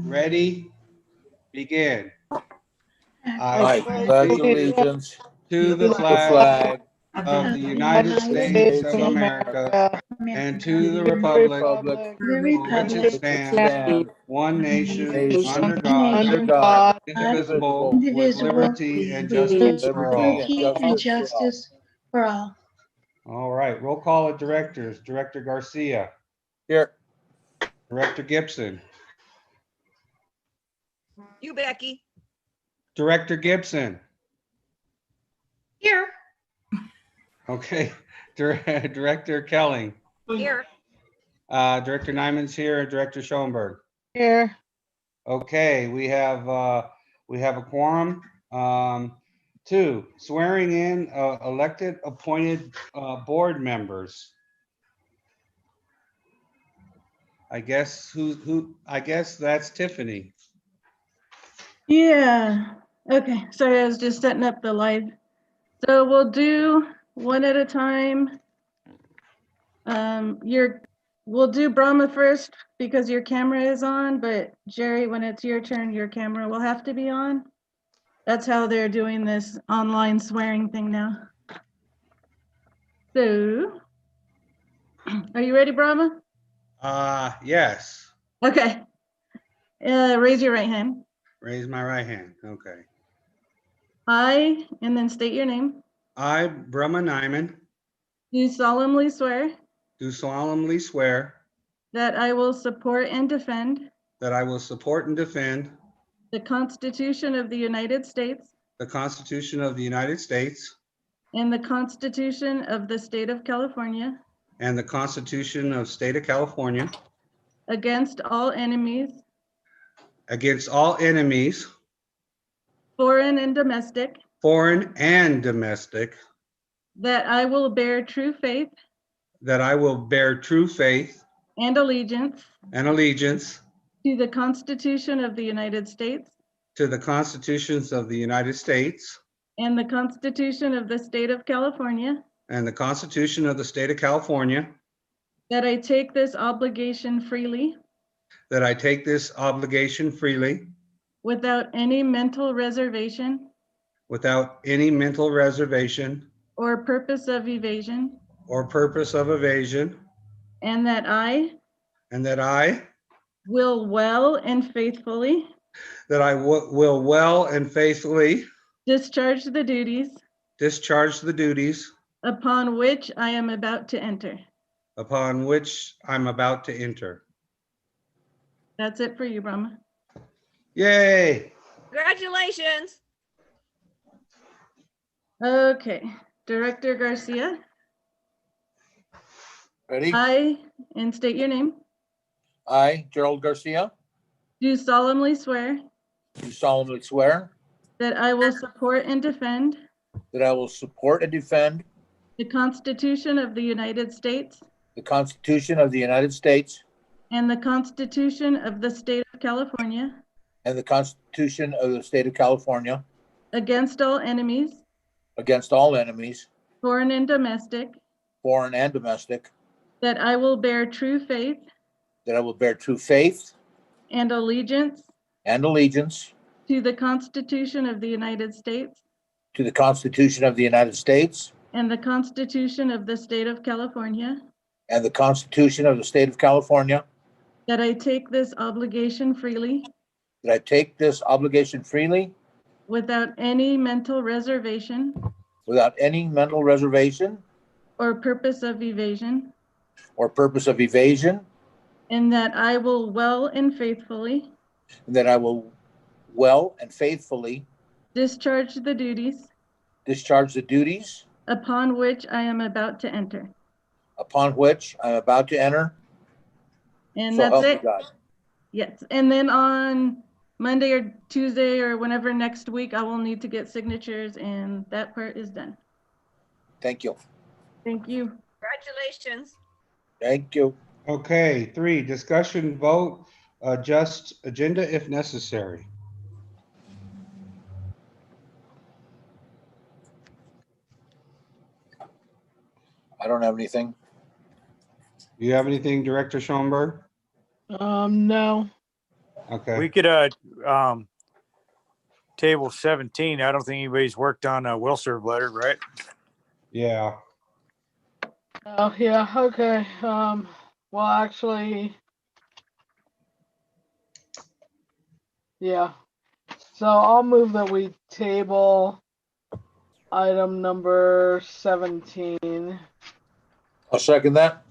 Ready? Begin. I pledge allegiance to the to the flag flag of the United States of America and to the republic Republic for which it stands, one nation, under God, under God, indivisible, indivisible, with liberty and justice for liberty all. and justice for all. All right, roll call of directors. Director Garcia, Here. Director Gibson, You, Becky. Director Gibson. Here. Okay, Director Kelly, Here. Director Nyman's here, Director Schoenberg. Here. Okay, we have a quorum. 2, swearing in elected appointed board members. I guess I guess that's Tiffany. Yeah. Okay. Sorry, I was just setting up the live. So we'll do one at a time. We'll do Brahma first because your camera is on, but Jerry, when it's your turn, your camera will have to be on. That's how they're doing this online swearing thing now. So, are you ready, Brahma? Yes. Okay. Raise your right hand. Raise my right hand. Okay. I, and then state your name, I, Brahma Nyman, do solemnly swear do solemnly swear that I will support and defend that I will support and defend the Constitution of the United States the Constitution of the United States and the Constitution of the State of California and the Constitution of the State of California against all enemies, against all enemies, foreign and domestic, foreign and domestic, that I will bear true faith that I will bear true faith and allegiance and allegiance to the Constitution of the United States to the constitutions of the United States and the Constitution of the State of California, and the Constitution of the State of California, that I take this obligation freely that I take this obligation freely without any mental reservation without any mental reservation or purpose of evasion, or purpose of evasion, and that I and that I will well and faithfully will well and faithfully discharge the duties discharge the duties upon which I am about to enter. upon which I'm about to enter. That's it for you, Brahma. Yay! Congratulations. Okay, Director Garcia, Ready? I, and state your name, I, Gerald Garcia, do solemnly swear do solemnly swear that I will support and defend that I will support and defend the Constitution of the United States the Constitution of the United States and the Constitution of the State of California and the Constitution of the State of California against all enemies, against all enemies, foreign and domestic, foreign and domestic, that I will bear true faith that I will bear true faith and allegiance and allegiance to the Constitution of the United States to the Constitution of the United States and the Constitution of the State of California, and the Constitution of the State of California, that I take this obligation freely that I take this obligation freely without any mental reservation without any mental reservation or purpose of evasion, or purpose of evasion, and that I will well and faithfully and that I will well and faithfully discharge the duties discharge the duties upon which I am about to enter. upon which I'm about to enter. And So that's help me it. God. Yes. And then on Monday or Tuesday or whenever next week, I will need to get signatures, and that part is done. Thank you. Thank you. Congratulations. Thank you. Okay, 3, discussion, vote, adjust agenda if necessary. I don't have anything. Do you have anything, Director Schoenberg? No. Okay. We could, table 17. I don't think anybody's worked on a will serve letter, right? Yeah. Oh, yeah, okay. Well, actually, yeah. So I'll move that we table item number 17. I'll second that.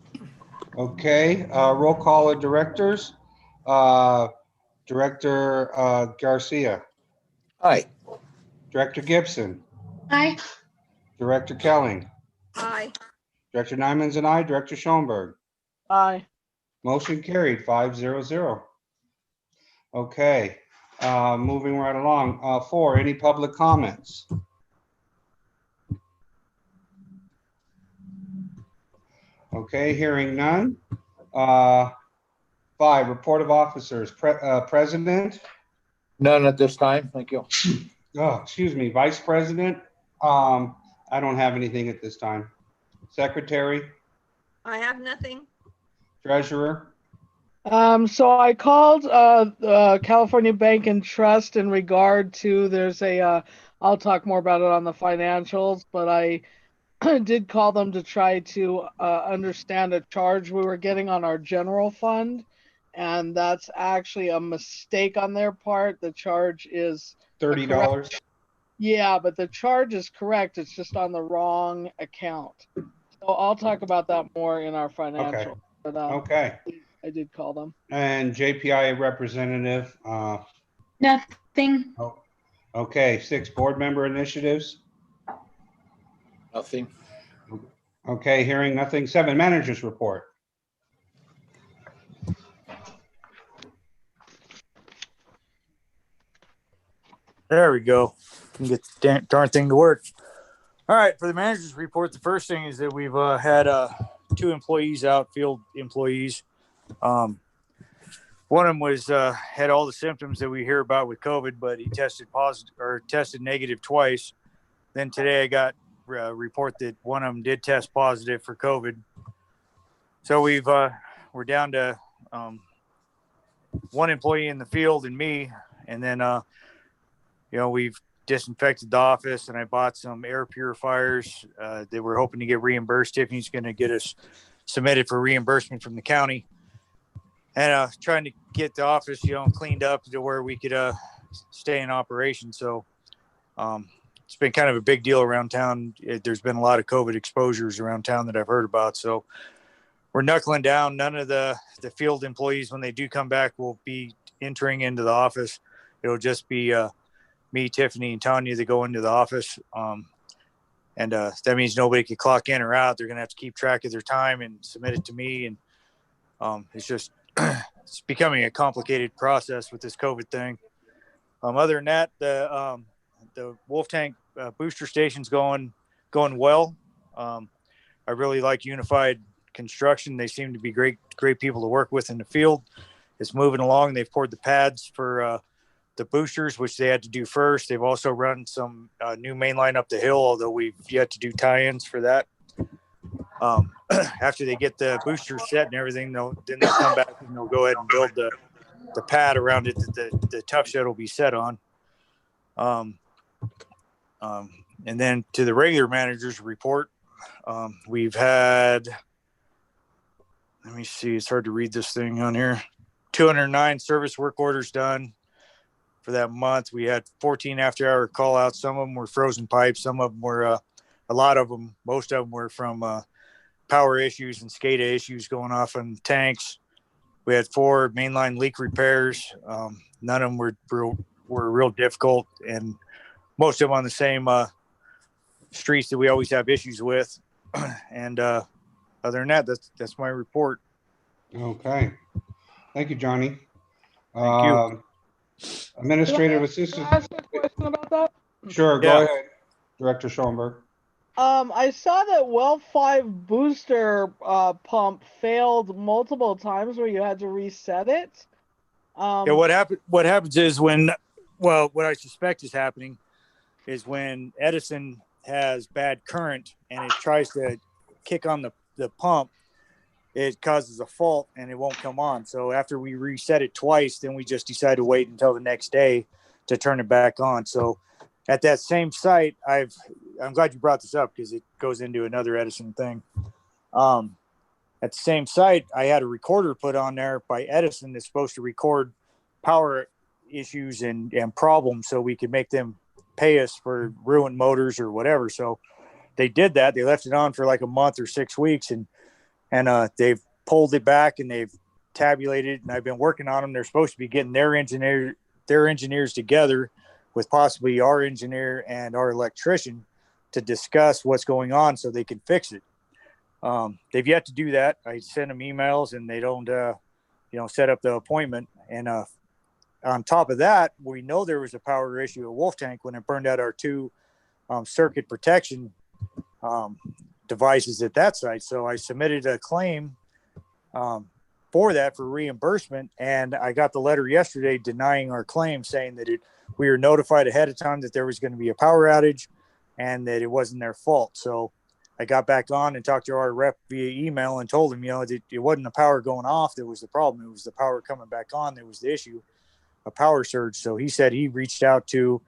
Okay. Roll call of directors. Director Garcia, Aye. Director Gibson, Aye. Director Kelling, Aye. Director Nyman's and I, Director Schoenberg. Aye. Motion carried 500. Okay, moving right along. 4, any public comments? Okay, hearing none. 5, report of officers. President, None at this time. Thank you. excuse me, Vice President. I don't have anything at this time. Secretary, I have nothing. Treasurer. So I called California Bank and Trust in regard to there's a I'll talk more about it on the financials, but I did call them to try to understand a charge we were getting on our general fund, and that's actually a mistake on their part. The charge is $30. yeah, but the charge is correct. It's just on the wrong account. So I'll talk about that more in our financial. But Okay. I did call them. And JPI representative. Nothing. Okay, 6, board member initiatives. Nothing. Okay, hearing nothing. 7, managers report. There we go. Can get the darn thing to work. All right. For the manager's report, the first thing is that we've had 2 employees out, field employees. One of them was had all the symptoms that we hear about with COVID, but he tested positive or tested negative twice. Then today I got a report that one of them did test positive for COVID. So we're down to 1 employee in the field and me, and then we've disinfected the office, and I bought some air purifiers that we're hoping to get reimbursed. Tiffany's going to get us submitted for reimbursement from the county, and trying to get the office, cleaned up to where we could stay in operation. So it's been kind of a big deal around town. There's been a lot of COVID exposures around town that I've heard about. So we're knuckling down. None of the field employees, when they do come back, will be entering into the office. It'll just be me, Tiffany, and Tanya that go into the office. And that means nobody can clock in or out. They're going to have to keep track of their time and submit it to me. And it's just, it's becoming a complicated process with this COVID thing. Other than that, the Wolf Tank booster station's going well. I really like Unified Construction. They seem to be great people to work with in the field. It's moving along. They've poured the pads for the boosters, which they had to do first. They've also run some new main line up the hill, although we've yet to do tie-ins for that. After they get the boosters set and everything, they'll come back and they'll go ahead and build the pad around it that the tough shed will be set on. And then to the regular manager's report, we've had, let me see, it's hard to read this thing on here, 209 service work orders done for that month. We had 14 after-hour call-outs. Some of them were frozen pipes. Some of them were, most of them were from power issues and SCADA issues going off on tanks. We had 4 mainline leak repairs. None of them were real difficult, and most of them on the same streets that we always have issues with. And other than that, that's my report. Okay. Thank you, Johnny. Thank you. Administrative Can I assistant. ask a question about that? Sure, go Yeah. ahead, Director Schoenberg. I saw that well 5 booster pump failed multiple times where you had to reset it. Yeah, what happens is what I suspect is happening is when Edison has bad current and it tries to kick on the pump, it causes a fault and it won't come on. So after we reset it twice, then we just decide to wait until the next day to turn it back on. So at that same site, I'm glad you brought this up because it goes into another Edison thing. At the same site, I had a recorder put on there by Edison that's supposed to record power issues and problems so we could make them pay us for ruined motors or whatever. So they did that. They left it on for like a month or 6 weeks, and they've pulled it back and they've tabulated, and I've been working on them. They're supposed to be getting their engineers together with possibly our engineer and our electrician to discuss what's going on so they can fix it. They've yet to do that. I send them emails and they don't, set up the appointment. And on top of that, we know there was a power issue at Wolf Tank when it burned out our two circuit protection devices at that site. So I submitted a claim for that for reimbursement, and I got the letter yesterday denying our claim, saying that we were notified ahead of time that there was going to be a power outage and that it wasn't their fault. So I got back on and talked to our rep via email and told him, it wasn't the power going off that was the problem. It was the power coming back on that was the issue, a power surge. So he said he reached out to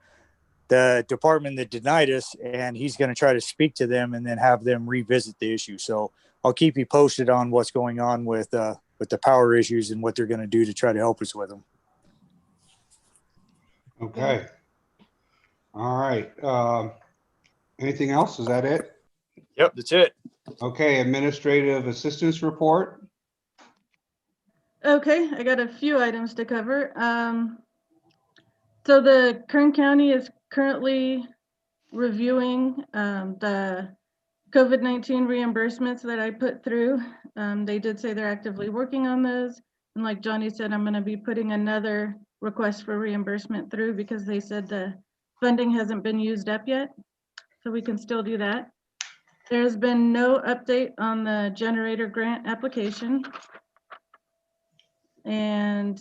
the department that denied us, and he's going to try to speak to them and then have them revisit the issue. So I'll keep you posted on what's going on with the power issues and what they're going to do to try to help us with them. Okay. All right. Anything else? Is that it? Yep, that's it. Okay, administrative assistance report. Okay, I got a few items to cover. So the Kern County is currently reviewing the COVID-19 reimbursements that I put through. They did say they're actively working on those. And like Johnny said, I'm going to be putting another request for reimbursement through because they said the funding hasn't been used up yet. So we can still do that. There's been no update on the generator grant application. And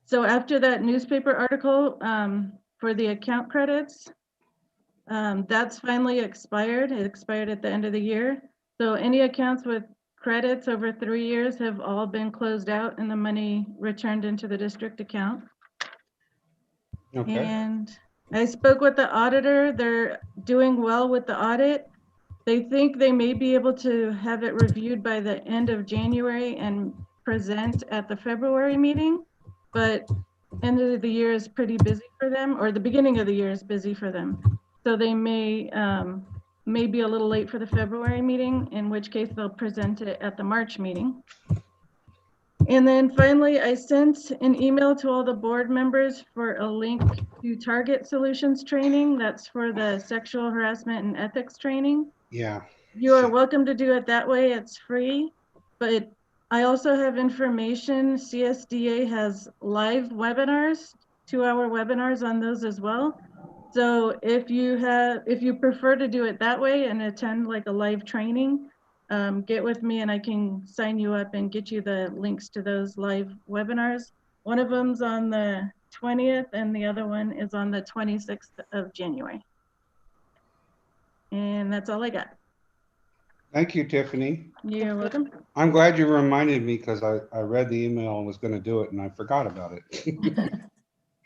so after that newspaper article for the account credits, that's finally expired. It expired at the end of the year. So any accounts with credits over 3 years have all been closed out and the money returned into the district account. Okay. And I spoke with the auditor. They're doing well with the audit. They think they may be able to have it reviewed by the end of January and present at the February meeting, but end of the year is pretty busy for them, or the beginning of the year is busy for them. So they may be a little late for the February meeting, in which case they'll present it at the March meeting. And then finally, I sent an email to all the board members for a link to Target Solutions training. That's for the sexual harassment and ethics training. Yeah. You are welcome to do it that way. It's free, but I also have information. CSDA has live webinars, 2-hour webinars on those as well. So if you prefer to do it that way and attend like a live training, get with me and I can sign you up and get you the links to those live webinars. One of them's on the 20th and the other one is on the 26th of January. And that's all I got. Thank you, Tiffany. You're welcome. I'm glad you reminded me because I read the email and was going to do it and I forgot about it.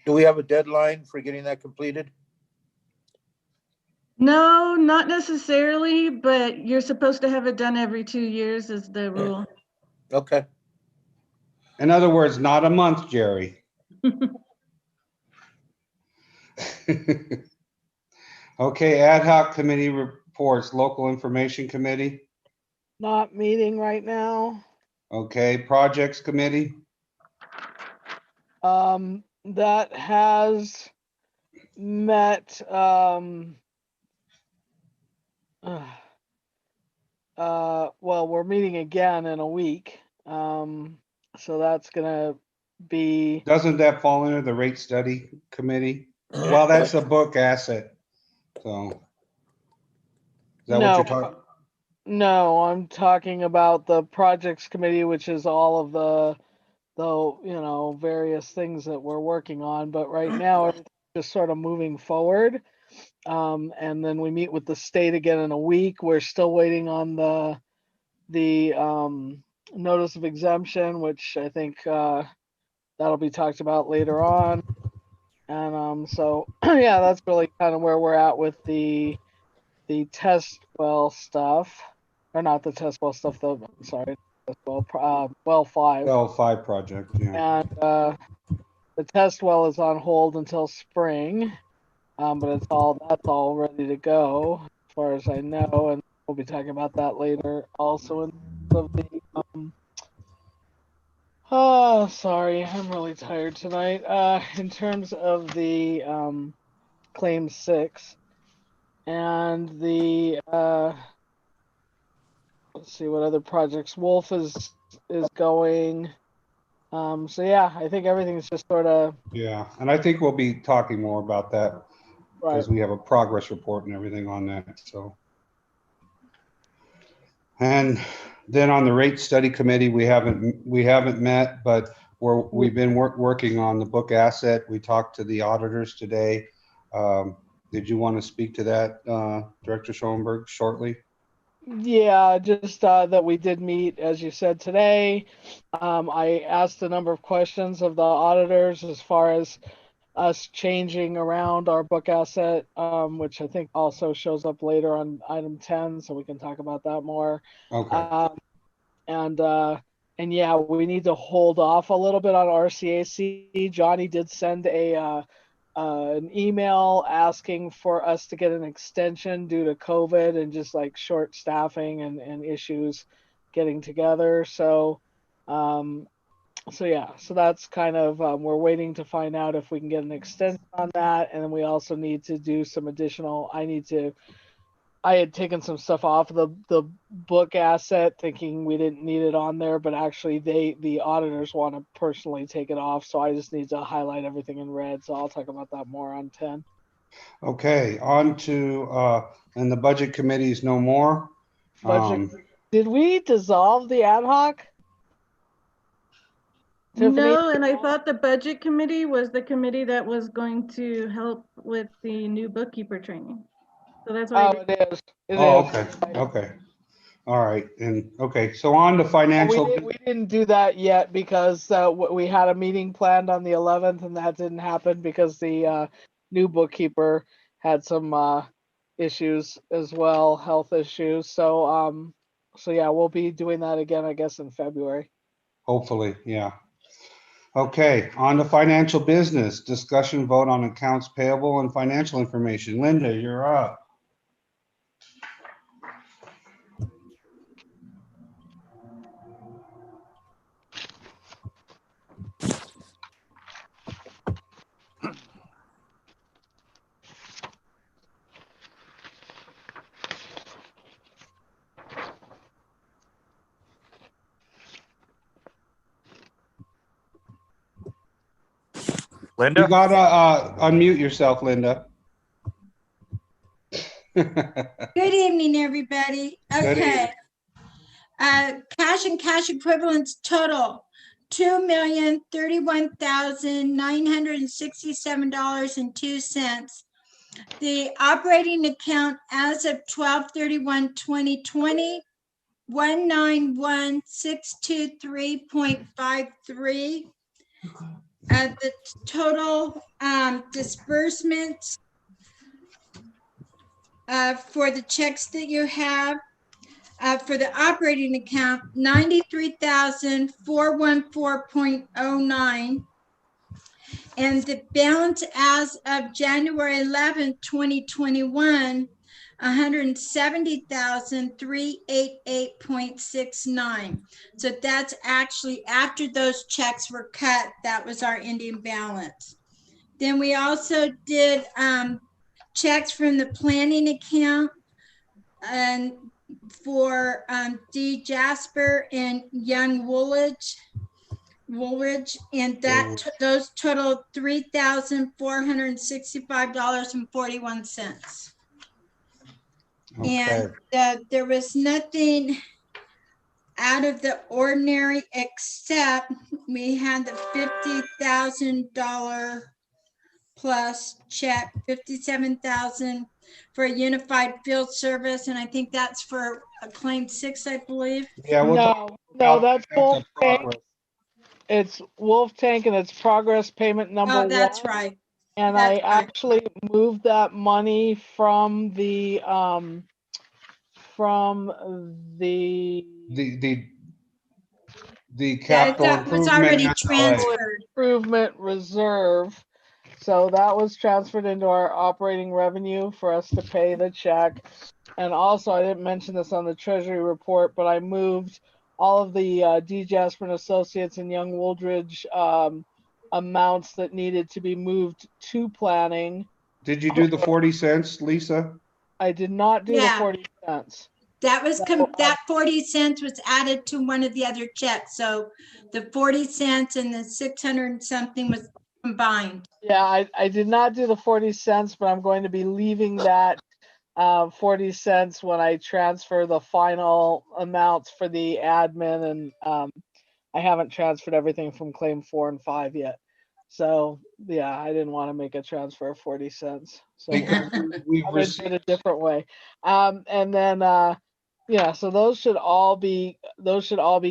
Do we have a deadline for getting that completed? No, not necessarily, but you're supposed to have it done every 2 years is the rule. Okay. In other words, not a month, Jerry. Okay, ad hoc committee reports, local information committee. Not meeting right now. Okay, projects committee. That has met, well, we're meeting again in a week. So that's gonna be, Doesn't that fall under the rate study committee? Well, that's a book asset. So. Is that what you're talking? no, I'm talking about the projects committee, which is all of the various things that we're working on. But right now, everything's just sort of moving forward. And then we meet with the state again in a week. We're still waiting on the notice of exemption, which I think that'll be talked about later on. And so yeah, that's really kind of where we're at with the test well stuff, or not the test well stuff though. I'm sorry, test well 5. L5 project, yeah. And the test well is on hold until spring, but that's all ready to go as far as I know, and we'll be talking about that later. Also in of the oh, sorry, I'm really tired tonight. In terms of the claim 6 and the let's see what other projects Wolf is going. So yeah, I think everything's just sort of Yeah, and I think we'll be talking more about that right. because we have a progress report and everything on that, so. And then on the rate study committee, we haven't met, but we've been working on the book asset. We talked to the auditors today. Did you want to speak to that, Director Schoenberg, shortly? Yeah, just that we did meet, as you said, today. I asked a number of questions of the auditors as far as us changing around our book asset, which I think also shows up later on item 10, so we can talk about that more. Okay, And yeah, we need to hold off a little bit on RCAC. Johnny did send an email asking for us to get an extension due to COVID and just like short staffing and issues getting together. So yeah, so that's kind of we're waiting to find out if we can get an extension on that, and then we also need to do some additional. I had taken some stuff off of the book asset thinking we didn't need it on there, but actually the auditors want to personally take it off, so I just need to highlight everything in red. So I'll talk about that more on 10. okay, on to, and the budget committee is no more. Budget. Did we dissolve the ad hoc? Tiffany? No, and I thought the budget committee was the committee that was going to help with the new bookkeeper training. So that's why. Oh, it is. It Oh, is. okay, okay. All right, and, okay, so on to financial. We didn't do that yet because we had a meeting planned on the 11th, and that didn't happen because the new bookkeeper had some issues as well, health issues. So yeah, we'll be doing that again, I guess, in February. Hopefully, yeah. Okay, on to financial business, discussion vote on accounts payable and financial information. Linda, you're up. Linda? You gotta unmute yourself, Linda. Good evening, everybody. Good Okay. evening. Cash and cash equivalents total, $2,031,967.02. The operating account as of 12/31/2020, 191,623.53. The total disbursements for the checks that you have for the operating account, 93,414.09. And the balance as of January 11th, 2021, 170,388.69. So that's actually after those checks were cut, that was our ending balance. Then we also did checks from the planning account and for D. Jasper and Young Woolridge, and that those totaled $3,465.41. Okay. And there was nothing out of the ordinary except we had the $50,000 plus check, $57,000 for a unified field service, and I think that's for claim 6, I believe. Yeah, we'll talk No, about that's the Wolf Tank. progress. It's Wolf Tank and it's progress payment number Oh, one. that's right. And That's I right. actually moved that money from the The That, capital that was improvement already SLA. transferred. improvement reserve. So that was transferred into our operating revenue for us to pay the check. And also, I didn't mention this on the treasury report, but I moved all of the D. Jasper and Associates and Young Wooldridge amounts that needed to be moved to planning. Did you do the 40 cents, Lisa? I did not do the Yeah. 40 cents. That was, that 40 cents was added to one of the other checks. So the 40 cents and the 600 and something was combined. Yeah, I did not do the 40 cents, but I'm going to be leaving that 40 cents when I transfer the final amounts for the admin. And I haven't transferred everything from claim 4 and 5 yet. So yeah, I didn't want to make a transfer of 40 cents. So Because we've I'm gonna do it received, a different way. And then yeah, so those should all be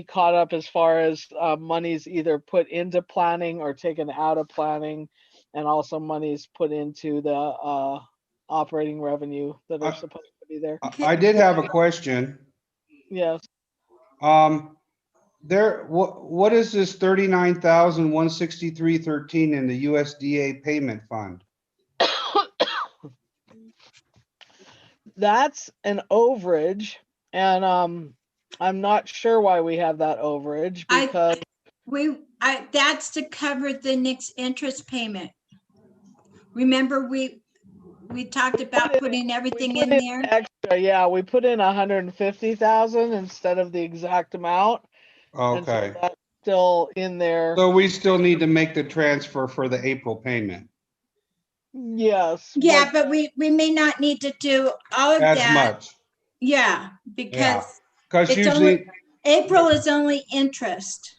caught up as far as monies either put into planning or taken out of planning, and also monies put into the operating revenue that are supposed to be there. I did have a question. Yes. What is this 39,163.13 in the USDA payment fund? That's an overage, and I'm not sure why we have that overage because That's to cover the next interest payment. Remember, we talked about putting everything in there. extra, yeah, we put in 150,000 instead of the exact amount. And so Okay, that's still in there. so we still need to make the transfer for the April payment Yes. Yeah, but we may not need to do all of as that. much. Yeah, Yeah, because because it's usually, April is only interest.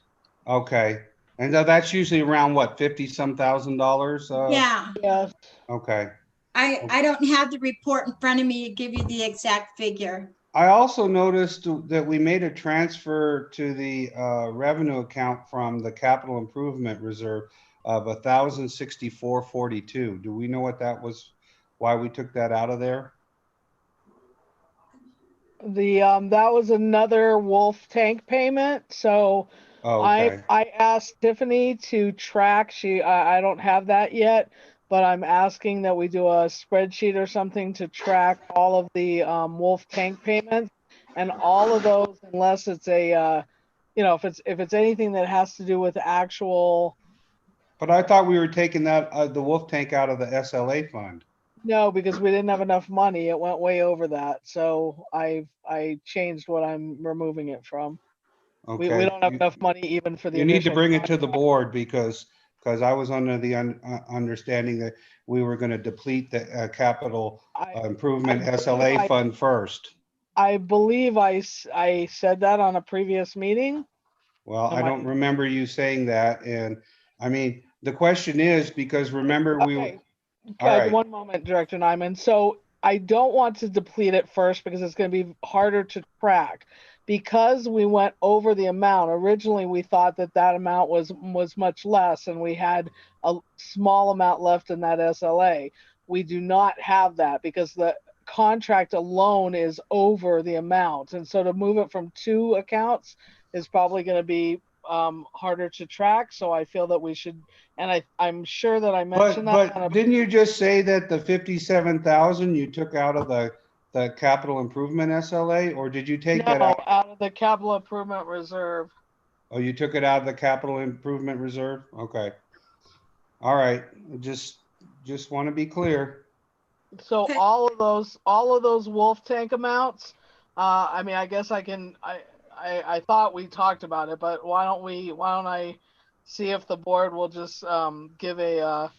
okay, and that's usually around what, 50 some $1,000? Yeah, Yes. Okay. I don't have the report in front of me to give you the exact figure. I also noticed that we made a transfer to the revenue account from the capital improvement reserve of 1,064.42. Do we know what that was? Why we took that out of there? The that was another Wolf Tank payment. So Oh, I okay. asked Tiffany to track. I don't have that yet, but I'm asking that we do a spreadsheet or something to track all of the Wolf Tank payments, and all of those, unless it's a if it's anything that has to do with actual. But I thought we were taking that the wolf tank out of the SLA fund. No, because we didn't have enough money. It went way over that. So I changed what I'm removing it from. We Okay. don't have enough money even for the You need to initial bring it to the contract. board because I was under the understanding that we were going to deplete the capital improvement SLA fund first. I believe I said that on a previous meeting. Well, I Am don't remember you saying that. And I mean, the question is because remember we, Okay. all right. One moment, Director Nyman. So I don't want to deplete it first because it's going to be harder to track. Because we went over the amount, originally we thought that that amount was much less and we had a small amount left in that SLA. We do not have that because the contract alone is over the amount. And so to move it from two accounts is probably going to be harder to track. So I feel that we should, and I'm sure that I mentioned that. But didn't you just say that the 57,000 you took out of the capital improvement SLA, or did you take that out? Out of the capital improvement reserve. Oh, you took it out of the capital improvement reserve? Okay. All right. Just want to be clear. So Okay. all of those Wolf Tank amounts, I mean, I guess I thought we talked about it, but why don't I see if the board will just give a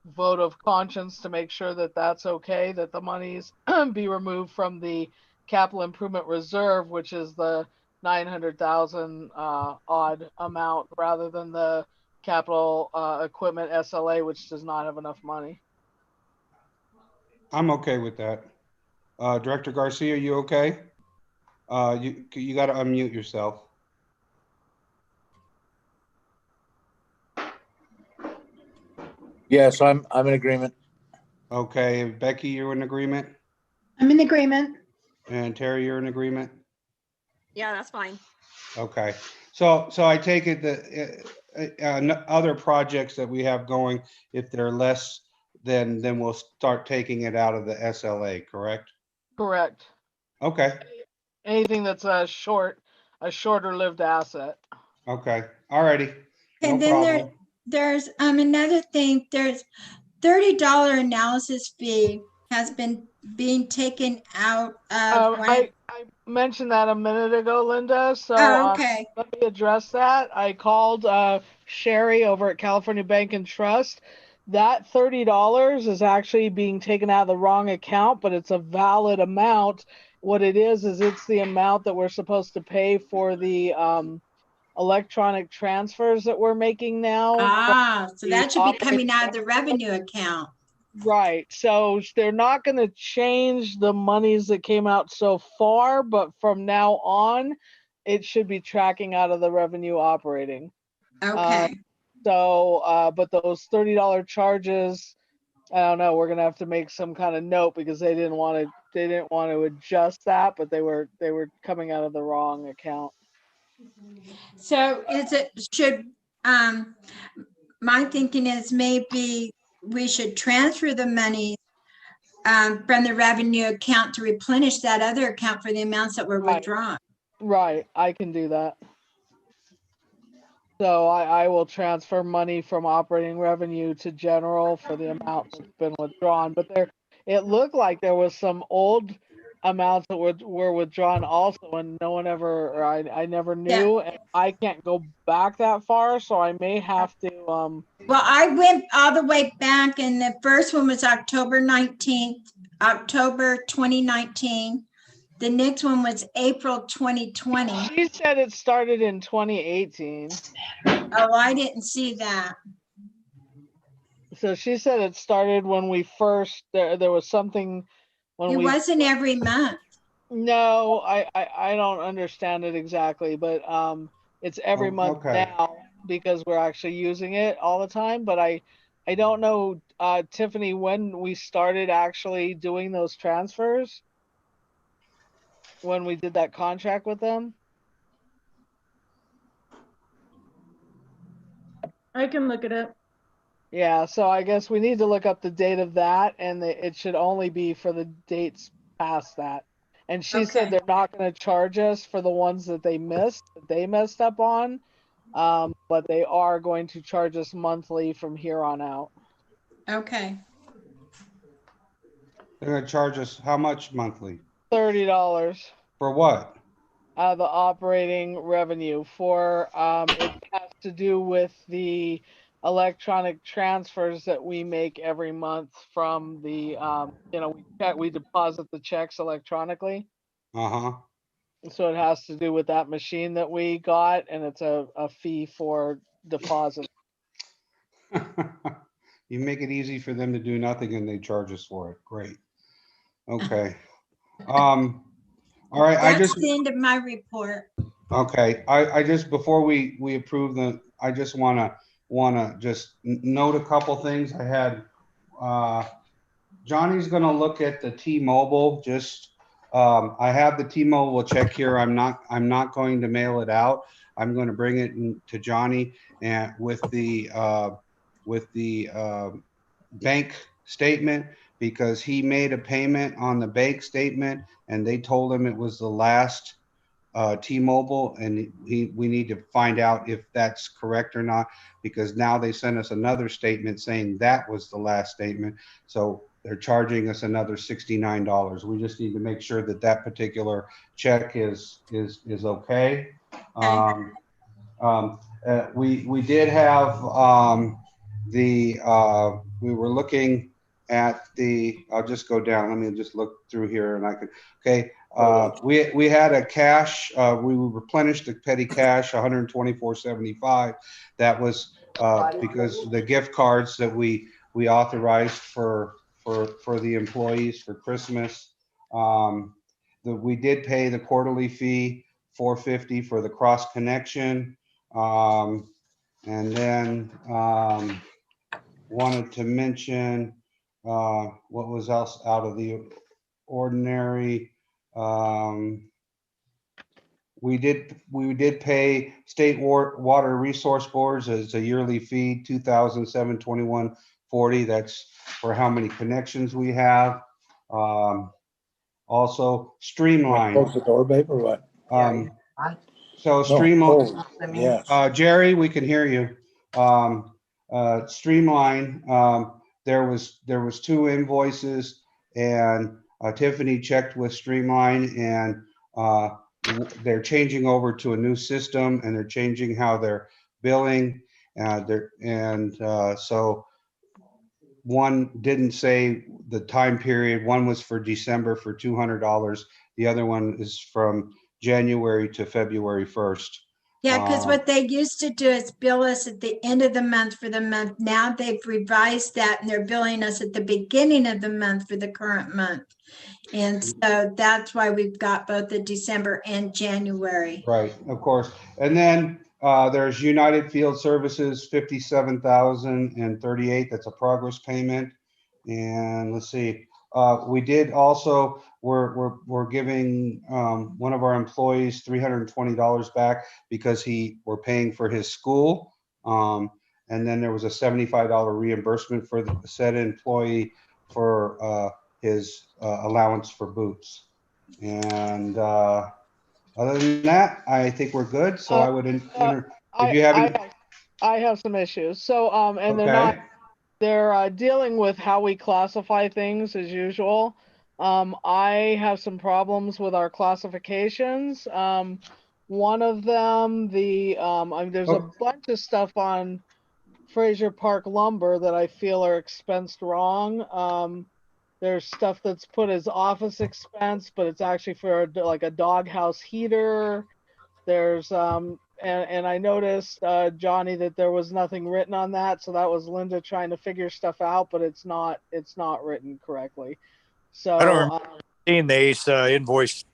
vote of conscience to make sure that that's okay, that the monies be removed from the capital improvement reserve, which is the 900,000 odd amount, rather than the capital equipment SLA, which does not have enough money. I'm okay with that. Director Garcia, you okay? You got to unmute yourself. Yes, I'm in agreement. Okay, Becky, you're in agreement? I'm in agreement. And Terry, you're in agreement? Yeah, that's fine. Okay, so I take it that other projects that we have going, if they're less, then we'll start taking it out of the SLA, correct? Correct. Okay, Anything that's a shorter lived asset. okay, all righty, no And then problem. there's another thing, there's $30 analysis fee has been being taken out of one. I mentioned that a minute ago, Linda. So Oh, okay. let me address that. I called Sherry over at California Bank and Trust. That $30 is actually being taken out of the wrong account, but it's a valid amount. What it is it's the amount that we're supposed to pay for the electronic transfers that we're making now. Ah, so the that should be operating coming out of the revenue account. Right. So they're not going to change the monies that came out so far, but from now on, it should be tracking out of the revenue operating. Okay. But those $30 charges, I don't know, we're going to have to make some kind of note because they didn't want to adjust that, but they were coming out of the wrong account. So my thinking is maybe we should transfer the money from the revenue account to replenish that other account for the amounts that were Right. withdrawn. Right. I can do that. So I will transfer money from operating revenue to general for the amount that's been withdrawn. But it looked like there was some old amounts that were withdrawn also, and no one ever, or I never knew, and I can't go back that far, so I may have to. Well, I went all the way back, and the first one was October 19th, October 2019. The next one was April 2020. She said it started in 2018. Oh, I didn't see that. So she said it started when we first there was something when It we wasn't every month. No, I don't understand it exactly, but it's every month Okay. now because we're actually using it all the time. But I don't know, Tiffany, when we started actually doing those transfers, when we did that contract with them. I can look it up. Yeah, so I guess we need to look up the date of that, and it should only be for the dates past that. And she said Okay. they're not going to charge us for the ones that they messed up on, but they are going to charge us monthly from here on out. Okay. They're gonna charge us how much monthly? $30 For what? out of the operating revenue for it has to do with the electronic transfers that we make every month from the we deposit the checks electronically. Uh-huh. So it has to do with that machine that we got, and it's a fee for deposit. You make it easy for them to do nothing and they charge us for it. Great. Okay. All right, That's the end of my report. okay, I just, before we approve I just wanna just note a couple things. I had, Johnny's gonna look at the T-Mobile, I have the T-Mobile check here. I'm not going to mail it out. I'm gonna bring it to Johnny and with the bank statement, because he made a payment on the bank statement and they told him it was the last T-Mobile, and we need to find out if that's correct or not, because now they sent us another statement saying that was the last statement. So they're charging us another $69. We just need to make sure that that particular check is okay. We did have we were looking at I'll just go down. Let me just look through here and I could, okay. We had a cash, we replenished the petty cash, $124.75. That was because the gift cards that we authorized for the employees for Christmas. We did pay the quarterly fee, $450 for the cross connection. And then wanted to mention what was else out of the ordinary. We did pay state water resource boards as a yearly fee, $2,721.40. That's for how many connections we have. Also Streamline. Close the door, babe, or what? So No, Streamline. close. Yes. Jerry, we can hear you. Streamline, there was 2 invoices, and Tiffany checked with Streamline, and they're changing over to a new system, and they're changing how they're billing. So one didn't say the time period. One was for December for $200. The other one is from January to February 1st. Yeah, because what they used to do is bill us at the end of the month for the month. Now they've revised that and they're billing us at the beginning of the month for the current month. And so that's why we've got both the December and January. Right, of course. And then there's United Field Services, $57,038. That's a progress payment. And let's see, we did also, we're giving one of our employees $320 back because we're paying for his school. And then there was a $75 reimbursement for the said employee for his allowance for boots. And other than that, I think we're good. So I would, if you haven't. I have some issues. So, and Okay. they're dealing with how we classify things as usual. I have some problems with our classifications. One of them, there's a bunch of stuff on Fraser Park lumber that I feel are expensed wrong. There's stuff that's put as office expense, but it's actually for like a doghouse heater. There's and I noticed, Johnny, that there was nothing written on that, so that was Linda trying to figure stuff out, but it's not written correctly. So I don't remember seeing the ACE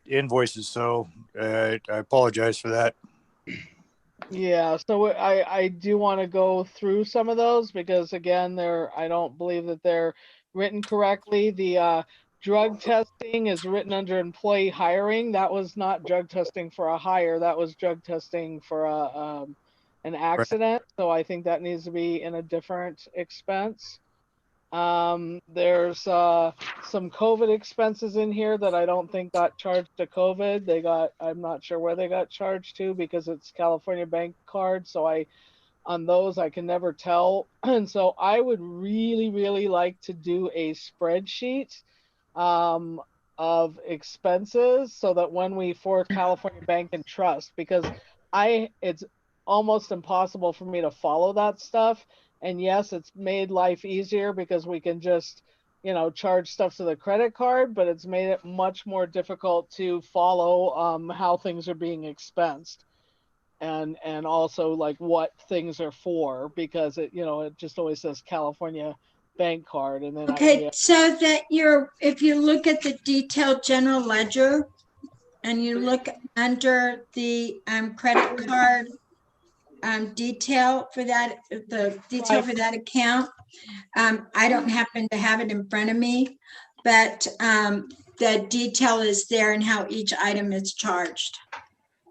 invoices, so I apologize for that. Yeah, so I do want to go through some of those because again, I don't believe that they're written correctly. The drug testing is written under employee hiring. That was not drug testing for a hire. That was drug testing for an accident. So I think that needs to be in a different expense. There's some COVID expenses in here that I don't think got charged to COVID. I'm not sure where they got charged to because it's California bank card. So on those, I can never tell. And so I would really, really like to do a spreadsheet of expenses so that when we for California Bank and Trust, because it's almost impossible for me to follow that stuff. And yes, it's made life easier because we can just, charge stuff to the credit card, but it's made it much more difficult to follow how things are being expensed. And also like what things are for, because it just always says California bank card. And then so that if you look at the detailed general ledger and you look under the credit card detail for that, the detail for that account, I don't happen to have it in front of me, but the detail is there and how each item is charged.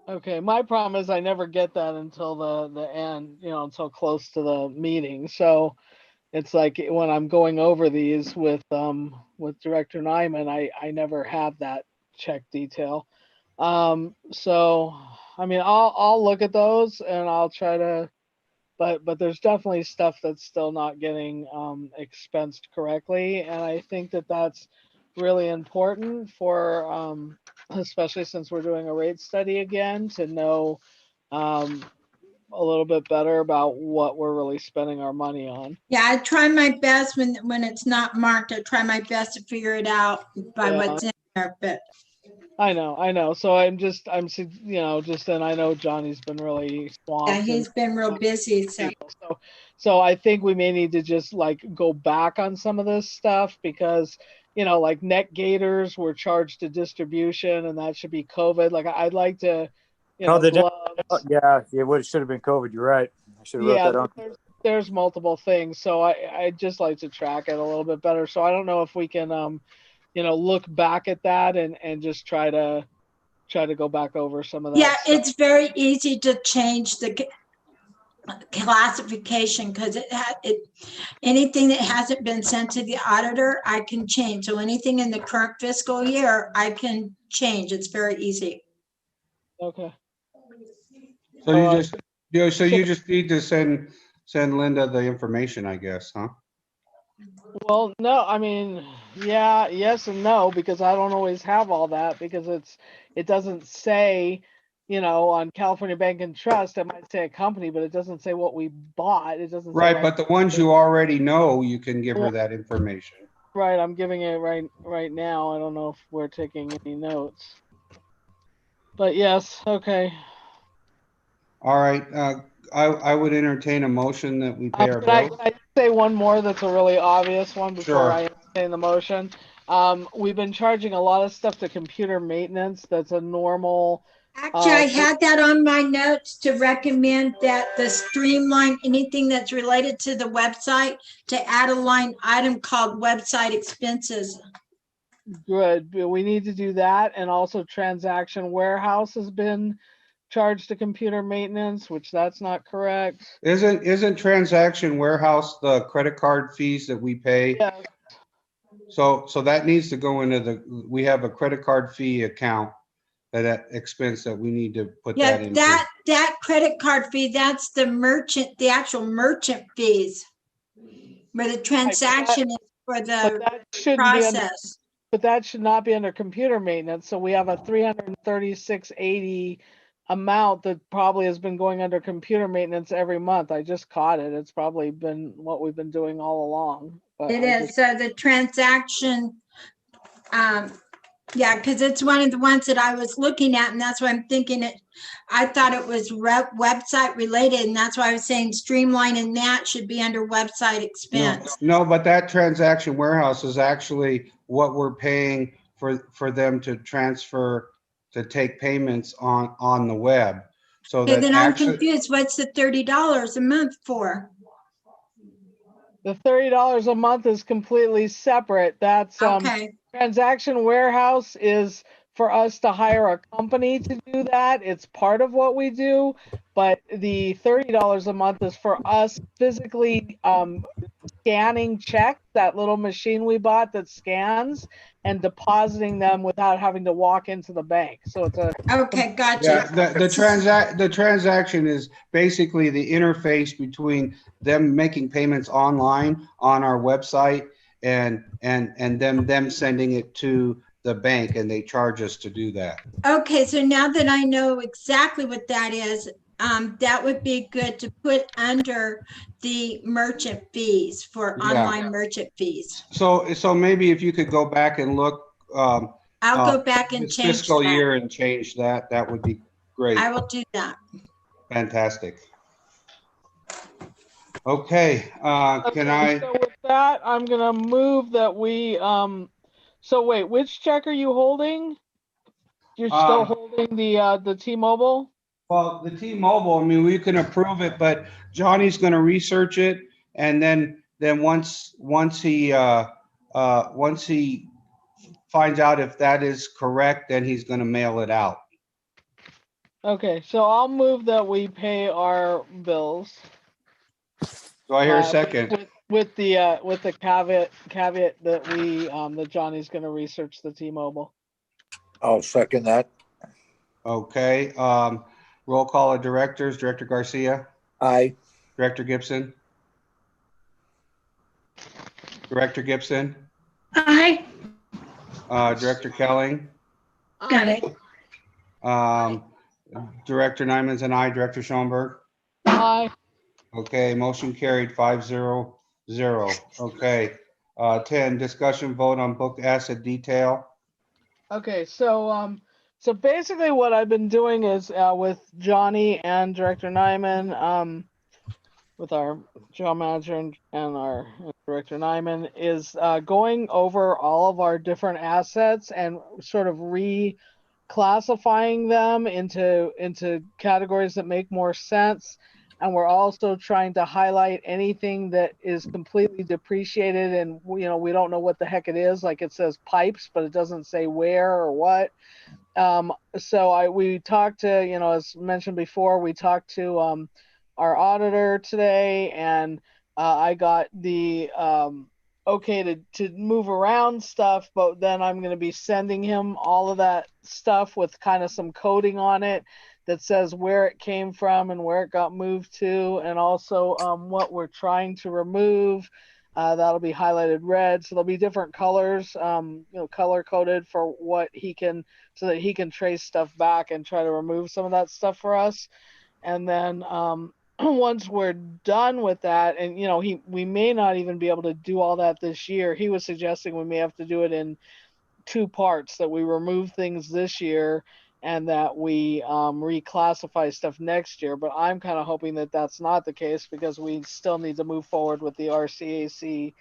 Okay, my problem is I never get that until the end, until close to the meeting. So it's like when I'm going over these with Director Nyman, I never have that check detail. So I mean, I'll look at those and I'll try to, but there's definitely stuff that's still not getting expensed correctly, and I think that that's really important for especially since we're doing a rate study again, to know a little bit better about what we're really spending our money on. Yeah, I try my best when it's not marked. I try my best to figure it out by what's in there. But I know. So and I know Johnny's been really swamped. Yeah, he's been real busy. So I think we may need to just like go back on some of this stuff because like net gators were charged to distribution, and that should be COVID. Like I'd like to, gloves. Yeah, it should have been COVID. You're right. I should have wrote Yeah, that on. there's multiple things. So I'd just like to track it a little bit better. So I don't know if we can, look back at that and just try to go back over some of that. Yeah, stuff. it's very easy to change the classification because anything that hasn't been sent to the auditor, I can change. So anything in the current fiscal year, I can change. It's very easy. Okay. So you Should- just need to send Linda the information, I guess, huh? Well, no, I mean, yeah, yes and no, because I don't always have all that because it doesn't say, on California Bank and Trust, it might say a company, but it doesn't say what we bought. It doesn't say Right, but the ones you already know, you can give her that information. Right, I'm giving it right now. I don't know if we're taking any notes. But yes, okay. All right, I would entertain a motion that we pay our bills. Can I say one more that's a really obvious one before Sure. I entertain the motion? We've been charging a lot of stuff to computer maintenance. That's a normal. Actually, I had that on my notes to recommend that the streamline anything that's related to the website to add a line item called website expenses. Good. We need to do that. And also transaction warehouse has been charged to computer maintenance, which that's not correct. Isn't transaction warehouse the credit card fees that we pay? Yeah. So that needs to go into we have a credit card fee account that expense that we need to put that Yeah, into. that credit card fee, that's the actual merchant fees. Where the transaction is for the process. But that should not be under computer maintenance. So we have a $336.80 amount that probably has been going under computer maintenance every month. I just caught it. It's probably been what we've been doing all along. But It is. So the transaction, yeah, because it's one of the ones that I was looking at, and that's why I'm thinking I thought it was website related, and that's why I was saying streamline, and that should be under website expense. No, but that transaction warehouse is actually what we're paying for them to transfer, to take payments on the web. So Okay, that then I'm confused. What's the $30 a month for? The $30 a month is completely separate. That's Okay. transaction warehouse is for us to hire a company to do that. It's part of what we do, but the $30 a month is for us physically scanning checks, that little machine we bought that scans, and depositing them without having to walk into the bank. So it's a Okay, gotcha. Yeah, the transaction is basically the interface between them making payments online on our website and them sending it to the bank, and they charge us to do that. Okay, so now that I know exactly what that is, that would be good to put under the merchant fees for online merchant fees. So maybe if you could go back and look. I'll go back and this change fiscal that. year and change that. That would be great. I will do that. Fantastic. Okay, can I? So with that, I'm gonna move that we so wait, which check are you holding? You're still holding the T-Mobile? Well, the T-Mobile, I mean, we can approve it, but Johnny's going to research it, and then once he finds out if that is correct, then he's going to mail it out. Okay, so I'll move that we pay our bills. Do I hear a second? With the caveat that that Johnny's going to research the T-Mobile. I'll second that. Okay. Roll call of directors. Director Garcia. Aye. Director Gibson. Director Gibson. Aye. Director Kelling. Got it. Director Nyman's and I. Director Schoenberg. Aye. Okay, motion carried 5-0-0. Okay. 10, discussion vote on book asset detail. Okay, so basically what I've been doing is with Johnny and Director Nyman, with our general manager and our Director Nyman, is going over all of our different assets and sort of reclassifying them into categories that make more sense. And we're also trying to highlight anything that is completely depreciated and we don't know what the heck it is. Like it says pipes, but it doesn't say where or what. So we talked to, as mentioned before, we talked to our auditor today, and I got the okay to move around stuff, but then I'm going to be sending him all of that stuff with kind of some coding on it that says where it came from and where it got moved to, and also what we're trying to remove. That'll be highlighted red, so there'll be different colors, color coded for what he can, so that he can trace stuff back and try to remove some of that stuff for us. And then once we're done with that, and we may not even be able to do all that this year. He was suggesting we may have to do it in 2 parts, that we remove things this year and that we reclassify stuff next year. But I'm kind of hoping that that's not the case, because we still need to move forward with the RCAC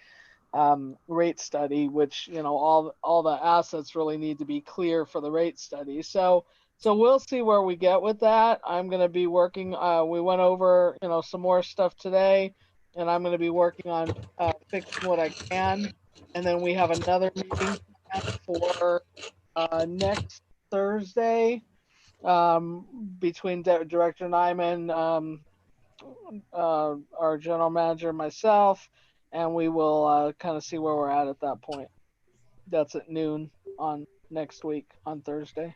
rate study, which all the assets really need to be clear for the rate study. So we'll see where we get with that. I'm going to be working. We went over some more stuff today, and I'm going to be working on fixing what I can. And then we have another meeting planned for next Thursday between Director Nyman, our general manager, myself, and we will kind of see where we're at that point. That's at noon on next week on Thursday.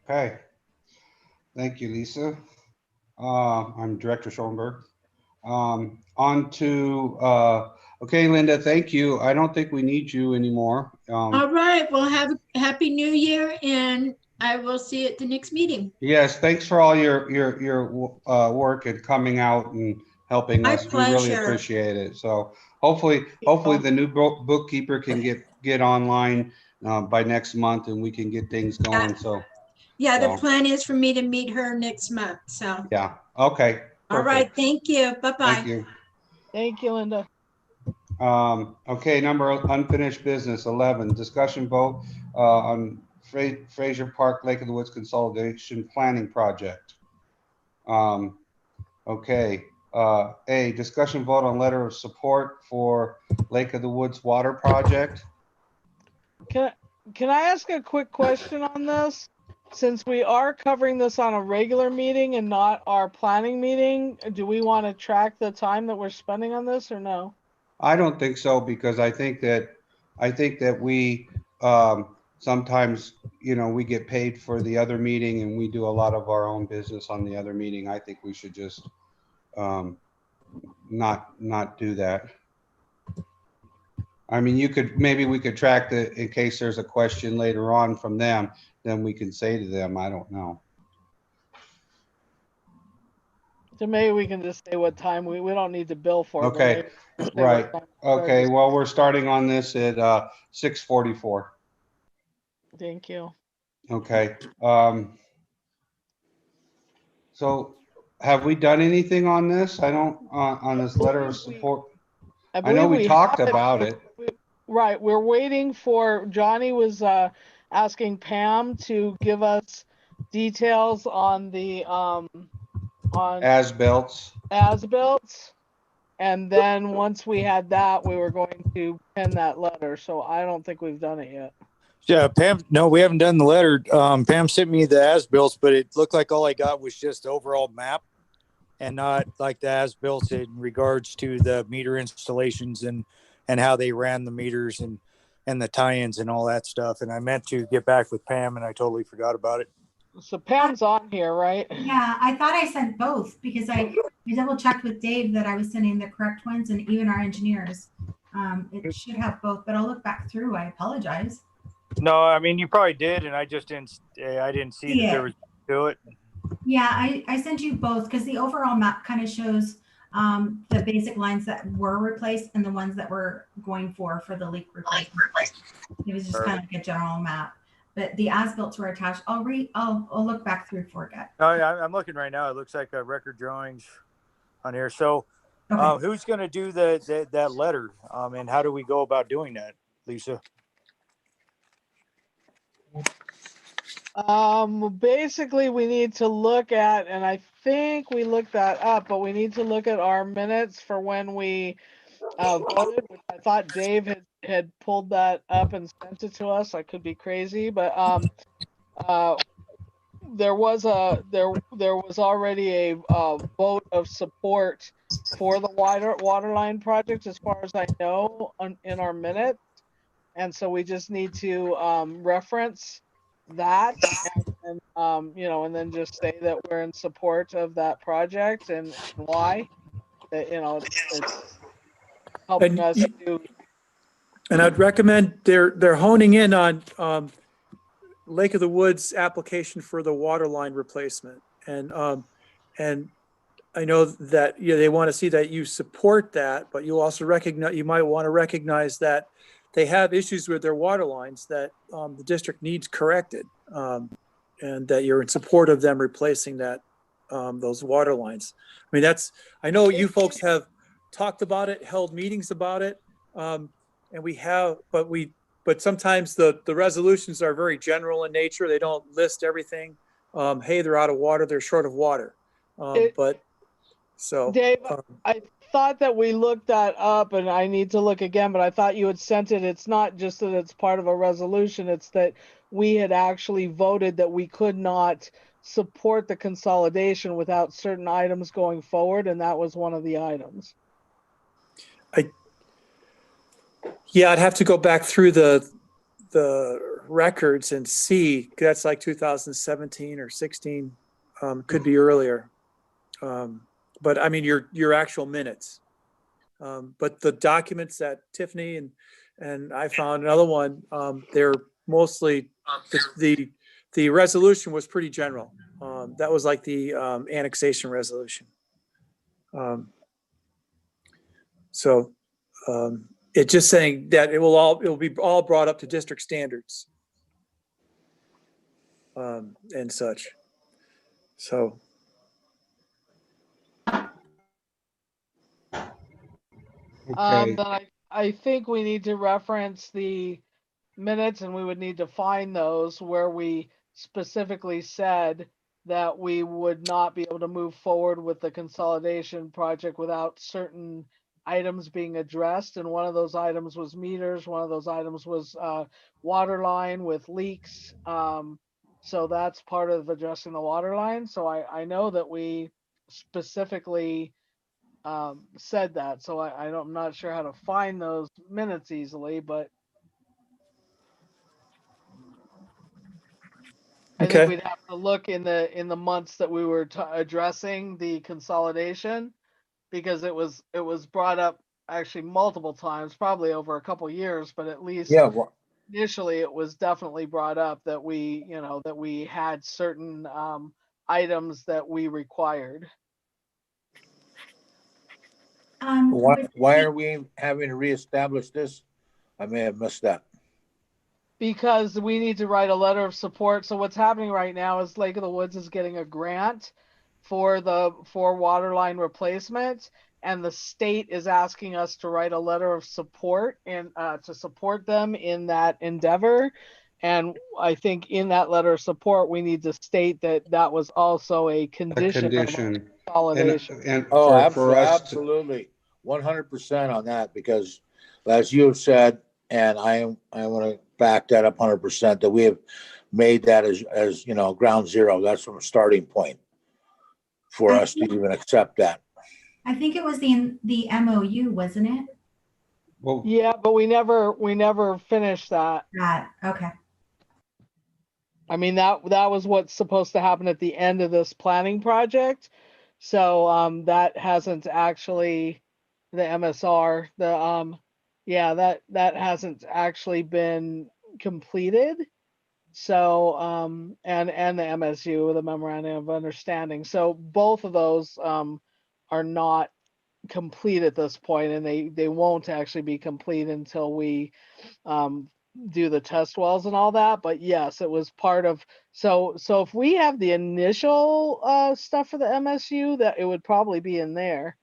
Okay. Thank you, Lisa. I'm Director Schoenberg. On to, okay, Linda, thank you. I don't think we need you anymore. All right, well, have a happy new year, and I will see you at the next meeting. Yes, thanks for all your work and coming out and helping My us. We really pleasure. appreciate it. So hopefully the new bookkeeper can get online by next month, and we can get things going. So yeah, the so. plan is for me to meet her next month. So Yeah. Okay. All right. Thank you. Bye-bye. Thank you. Thank you, Linda. Okay, number unfinished business 11, discussion vote on Fraser Park Lake of the Woods Consolidation Planning Project. Okay, A, discussion vote on letter of support for Lake of the Woods Water Project. Can I ask a quick question on this? Since we are covering this on a regular meeting and not our planning meeting, do we want to track the time that we're spending on this or no? I don't think so, because I think that we sometimes, we get paid for the other meeting and we do a lot of our own business on the other meeting. I think we should just not do that. I mean, maybe we could track in case there's a question later on from them, then we can say to them, I don't know. So maybe we can just say what time we don't need to bill for it. Okay, right. Okay, well, we're starting on this at 6:44. Thank you. Okay. So have we done anything on this? I don't, on this letter of support. I know we talked about it. Right. We're waiting for, Johnny was asking Pam to give us details on the on As-built. And then once we had that, we were going to pen that letter. So I don't think we've done it yet. Yeah, Pam, no, we haven't done the letter. Pam sent me the as-built, but it looked like all I got was just the overall map and not like the as-built in regards to the meter installations and how they ran the meters and the tie-ins and all that stuff. And I meant to get back with Pam and I totally forgot about it. So Pam's on here, right? Yeah, I thought I sent both because I double checked with Dave that I was sending the correct ones, and even our engineers. It should have both, but I'll look back through. I apologize. No, I mean, you probably did, and I just didn't see that there was to it. Yeah, I sent you both because the overall map kind of shows the basic lines that were replaced and the ones that we're going for the leak replacement. It was just kind of like a general map. But the as-built were attached. I'll look back through for it. Oh, yeah, I'm looking right now. It looks like record drawings on here. So Okay. Who's going to do that letter? And how do we go about doing that, Lisa? Basically we need to look at, and I think we looked that up, but we need to look at our minutes for when we voted, which I thought Dave had pulled that up and sent it to us. I could be crazy, but there was already a vote of support for the water line project, as far as I know, in our minutes, and so we just need to reference that, and and then just say that we're in support of that project and why. That it's helping And, us do. and I'd recommend they're honing in on Lake of the Woods application for the water line replacement. And I know that they want to see that you support that, but you also you might want to recognize that they have issues with their water lines that the district needs corrected, and that you're in support of them replacing those water lines. I mean, I know you folks have talked about it, held meetings about it, and but sometimes the resolutions are very general in nature. They don't list everything. Hey, they're out of water, they're short of water. Dave, I thought that we looked that up, and I need to look again, but I thought you had sent it. It's not just that it's part of a resolution, it's that we had actually voted that we could not support the consolidation without certain items going forward, and that was one of the items. Yeah, I'd have to go back through the records and see. That's like 2017 or 16, could be earlier. But I mean, your actual minutes. But the documents that Tiffany and I found another one, they're mostly the resolution was pretty general. That was like the annexation resolution. It's just saying that it will be all brought up to district standards, and such. So. Okay. Then I think we need to reference the minutes, and we would need to find those where we specifically said that we would not be able to move forward with the consolidation project without certain items being addressed. And one of those items was meters. One of those items was water line with leaks. So that's part of addressing the water line. So I know that we specifically said that. So I'm not sure how to find those minutes easily, but I think we'd have to look in the months that we were addressing the consolidation, because it was brought up actually multiple times, probably over a couple years, but at least initially it was definitely brought up that we had certain items that we required. Why are we having to reestablish this? I may have missed that. Because we need to write a letter of support. So what's happening right now is Lake of the Woods is getting a grant for water line replacement, and the state is asking us to write a letter of support and to support them in that endeavor. And I think in that letter of support, we need to state that was also a condition. Of consolidation. And for us absolutely 100% on that, because as you have said, and I want to back that up 100%, that we have made that as ground zero. That's from a starting point for us to even accept that. I think it was the MOU, wasn't it? Well, yeah, but we never finished that. Okay. I mean, that was what's supposed to happen at the end of this planning project. So that hasn't actually, the MSR, that hasn't actually been completed. So and the MSU, the memorandum of understanding. So both of those are not complete at this point, and they won't actually be complete until we do the test wells and all that. But yes, it was part of, so if we have the initial stuff for the MSU, that it would probably be in there.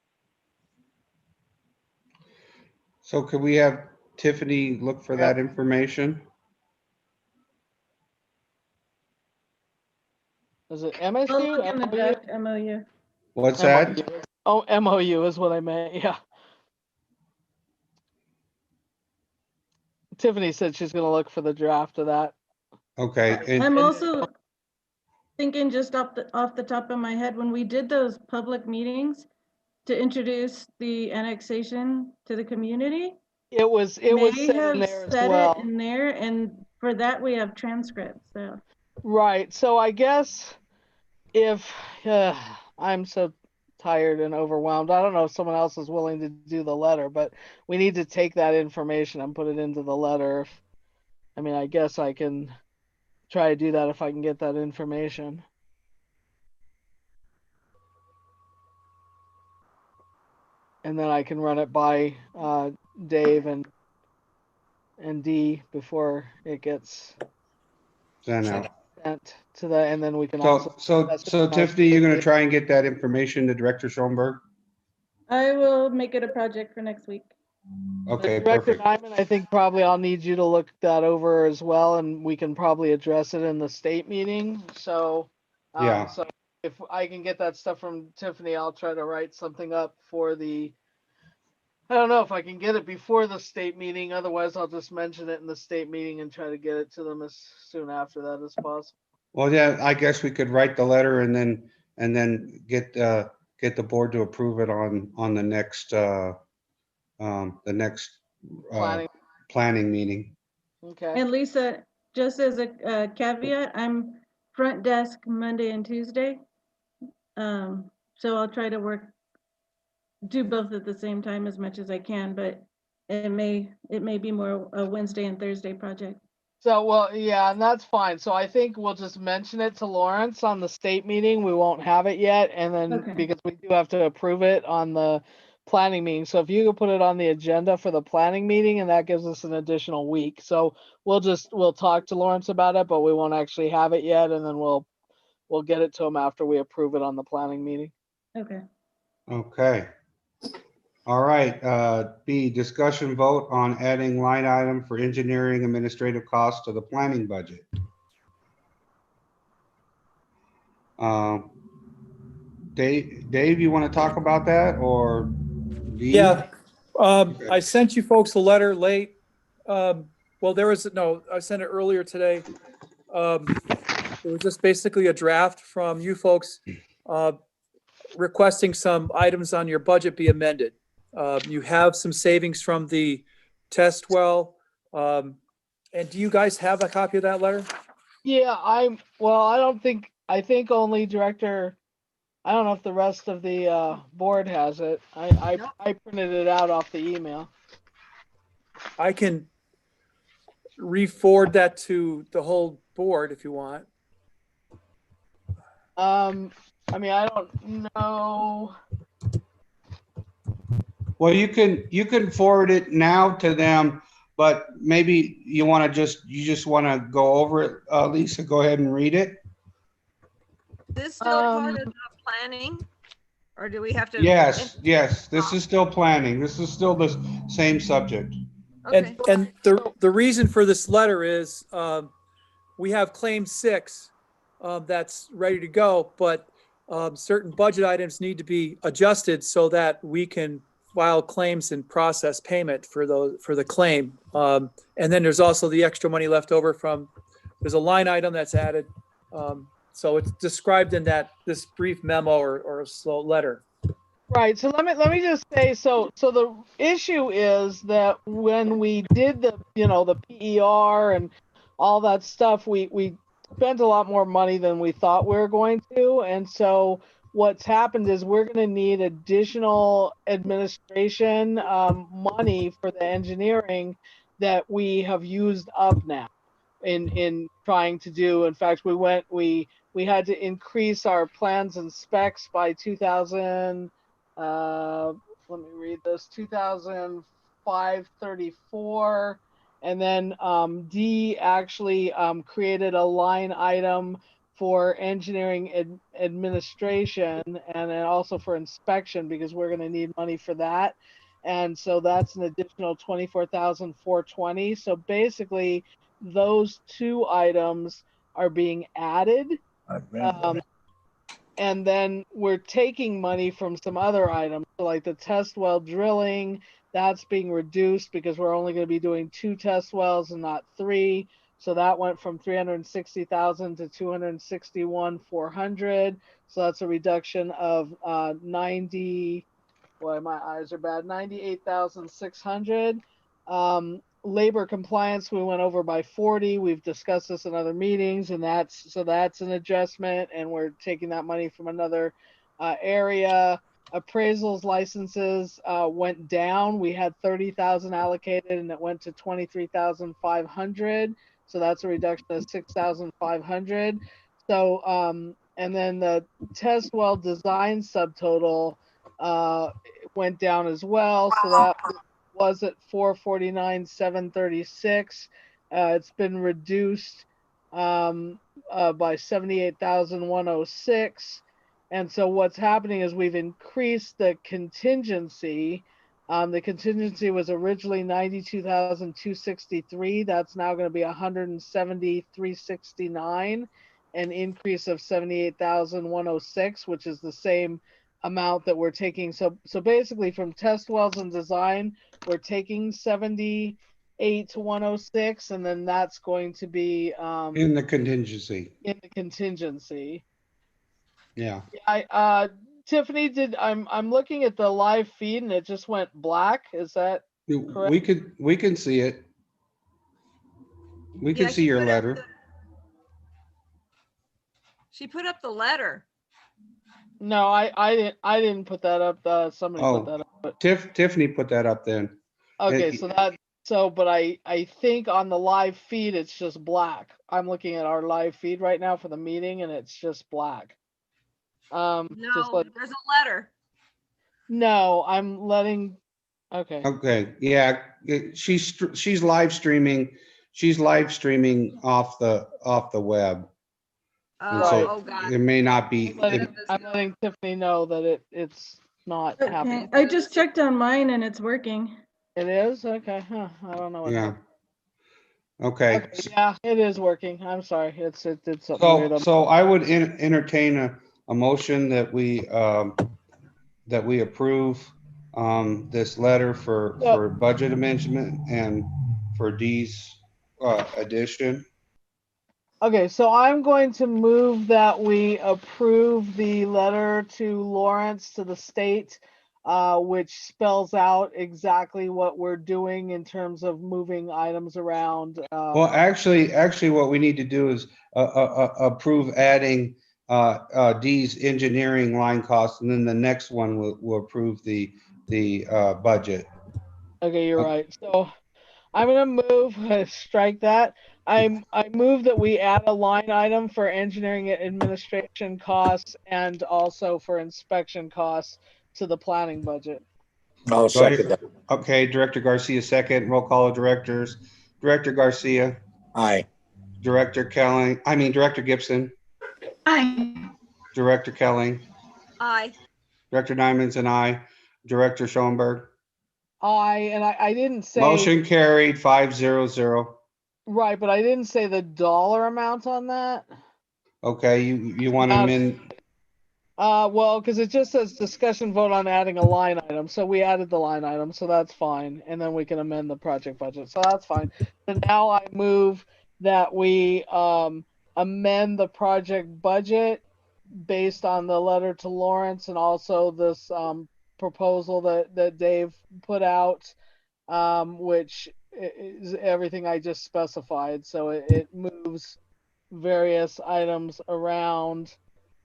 So could we have Tiffany look for that information? Is it I'll MSU? look in the draft MOU. What's that? MOU. Oh, MOU is what I meant. Yeah. Tiffany said she's going to look for the draft of that. Okay, I'm and also thinking just off the top of my head, when we did those public meetings to introduce the annexation to the community, It was may said in have there as said well. it in there, and for that we have transcripts. So Right. So I guess if I'm so tired and overwhelmed, I don't know if someone else is willing to do the letter, but we need to take that information and put it into the letter. I mean, I guess I can try to do that if I can get that information. And then I can run it by Dave and Dee before it gets send out. sent to the, and then we can also. So Tiffany, you're gonna try and get that information to Director Schoenberg? I will make it a project for next week. Okay, Director perfect. Diamond, I think probably I'll need you to look that over as well, and we can probably address it in the state meeting. So, Yeah. so if I can get that stuff from Tiffany, I'll try to write something up for the. I don't know if I can get it before the state meeting. Otherwise, I'll just mention it in the state meeting and try to get it to them as soon after that as possible. Well, yeah, I guess we could write the letter and then get the board to approve it on the next Planning. planning meeting. Okay. And Lisa, just as a caveat, I'm front desk Monday and Tuesday. So I'll try to do both at the same time as much as I can, but it may be more a Wednesday and Thursday project. So, well, yeah, and that's fine. So I think we'll just mention it to Lawrence on the state meeting. We won't have it yet. And then Okay. because we do have to approve it on the planning meeting. So if you could put it on the agenda for the planning meeting, and that gives us an additional week. So we'll talk to Lawrence about it, but we won't actually have it yet. And then we'll get it to him after we approve it on the planning meeting. Okay. Okay. All right, B, discussion vote on adding line item for engineering administrative costs to the planning budget. Dave, you want to talk about that, or D? Yeah, I sent you folks a letter late. Well, I sent it earlier today. It was just basically a draft from you folks requesting some items on your budget be amended. You have some savings from the test well. And do you guys have a copy of that letter? Yeah, I think only Director, I don't know if the rest of the board has it. I printed it out off the email. I can re-forward that to the whole board if you want. I mean, I don't know. Well, you can forward it now to them, but maybe you just want to go over it. Lisa, go ahead and read it. Is this still part of the planning? Or do we have to? Yes, this is still planning. This is still the same subject. Okay. And the reason for this letter is we have claim 6 that's ready to go, but certain budget items need to be adjusted so that we can file claims and process payment for the claim. And then there's also the extra money left over there's a line item that's added. So it's described in this brief memo or a slow letter. Right. So let me just say, so the issue is that when we did the PER and all that stuff, we spent a lot more money than we thought we were going to. And so what's happened is we're going to need additional administration money for the engineering that we have used up now in trying to do. In fact, we had to increase our plans and specs by 2,000. Let me read this. 2,534. And then D actually created a line item for engineering administration and then also for inspection because we're going to need money for that. And so that's an additional 24,420. So basically those two items are being added. And then we're taking money from some other items, so like the test well drilling, that's being reduced because we're only going to be doing 2 test wells and not 3. So that went from 360,000 to 261,400. So that's a reduction of 90. Boy, my eyes are bad. 98,600. Labor compliance, we went over by 40. We've discussed this in other meetings, and that's an adjustment, and we're taking that money from another area. Appraisals licenses went down. We had 30,000 allocated, and it went to 23,500. So that's a reduction of 6,500. So and then the test well design subtotal went down as well. So that was at 449,736. It's been reduced by 78,106. And so what's happening is we've increased the contingency. The contingency was originally 92,263. That's now going to be 170,369, an increase of 78,106, which is the same amount that we're taking. So basically from test wells and design, we're taking 78 to 106, and then that's going to be In the contingency. in the contingency. Yeah. Tiffany, I'm looking at the live feed and it just went black. Is that correct? We can see it. We can Yeah, see she your put up letter. She put up the letter. No, I didn't put that up. Somebody put that up. But, Tiffany put that up then. okay, It- but I think on the live feed it's just black. I'm looking at our live feed right now for the meeting and it's just black. No, there's a letter. No, I'm letting. Okay. Okay. Yeah. She's live streaming. She's live streaming off the web. And Oh, so oh God. it may not be. I'm letting Tiffany know that it's not happening. I just checked on mine and it's working. It is? Okay. Huh. I don't know what Yeah. happened. Okay. Okay, yeah, it is working. I'm sorry. It did something weird. So I would entertain a motion that we approve this letter for budget amendment and for D's addition. Okay, so I'm going to move that we approve the letter to Lawrence to the state, which spells out exactly what we're doing in terms of moving items around. Well, actually, what we need to do is approve adding D's engineering line costs, and then the next one will approve the budget. Okay, you're right. So I'm gonna move strike that. I move that we add a line item for engineering and administration costs and also for inspection costs to the planning budget. I'll second that. Okay, Director Garcia second. Roll call of directors. Director Garcia. Aye. Director Gibson. Aye. Director Kelly. Aye. Director Nyman's and I. Director Schoenberg. I didn't say Motion carried 500. right, but I didn't say the dollar amount on that. Okay, you want to amend? Well, because it just says discussion vote on adding a line item, so we added the line item, so that's fine, and then we can amend the project budget, so that's fine. So now I move that we amend the project budget based on the letter to Lawrence and also this proposal that Dave put out, which is everything I just specified. So it moves various items around,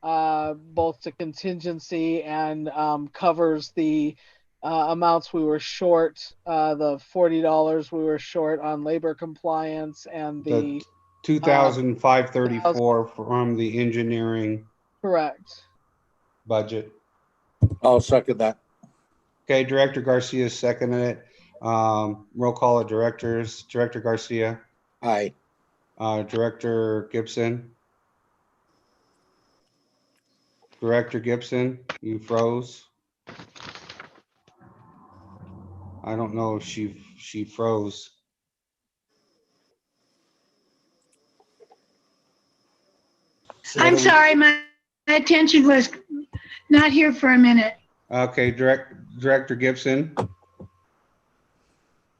both to contingency and covers the amounts we were short, the $40 we were short on labor compliance and the 2,534 from the engineering correct. budget. I'll second that. Okay, Director Garcia seconded it. Roll call of directors. Director Garcia. Aye. Director Gibson. Director Gibson, you froze. I don't know if she froze. So I'm sorry, my attention was not here for a minute. Okay, Director Gibson? Are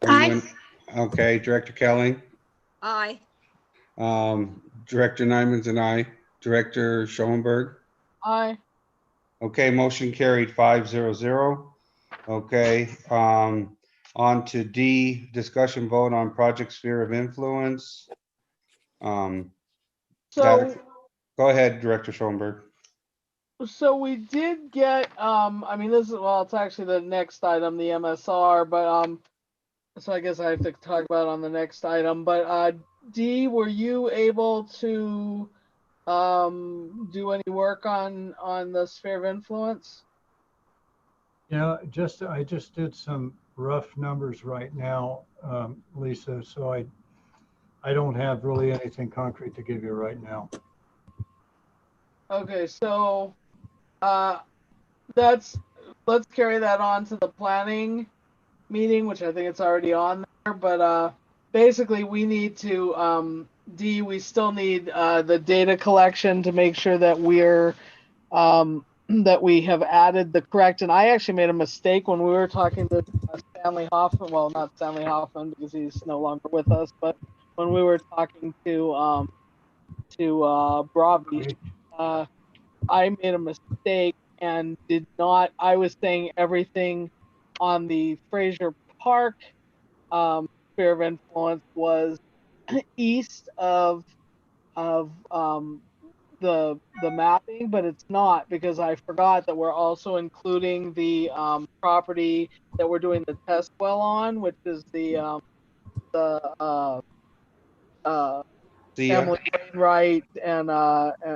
you Aye. in? Okay, Director Kelly? Aye. Director Nyman's and I. Director Schoenberg? Aye. Okay, motion carried 5-0. Okay, on to D, discussion vote on project sphere of influence. Data, So, go ahead, Director Schoenberg. so we did get, I mean, this is, well, it's actually the next item, the MSR, but, so I guess I have to talk about it on the next item, but, D, were you able to, do any work on the sphere of influence? Yeah, I just did some rough numbers right now, Lisa, so I don't have really anything concrete to give you right now. Okay, so, let's carry that on to the planning meeting, which I think it's already on there, but, basically we need to, D, we still need, the data collection to make sure that we're, that we have added the correct, and I actually made a mistake when we were talking to Stanley Hoffman, well, not Stanley Hoffman because he's no longer with us, but when we were talking to Bravi, I made a mistake and did not, I was saying everything on the Fraser Park sphere of influence was east of the mapping, but it's not because I forgot that we're also including the property that we're doing the test well on, which is the See ya. Emily Wainwright and Yeah,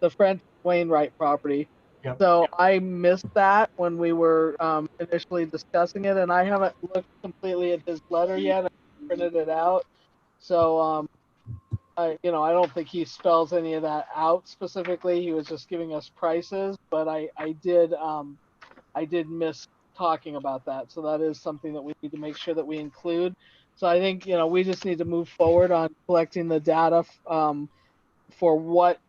the French Wainwright property. Yep. So I missed that when we were initially discussing it, and I haven't looked completely at his letter yet. I printed it out, so I don't think he spells any of that out specifically. He was just giving us prices, but I did miss talking about that. So that is something that we need to make sure that we include. So I think, we just need to move forward on collecting the data for what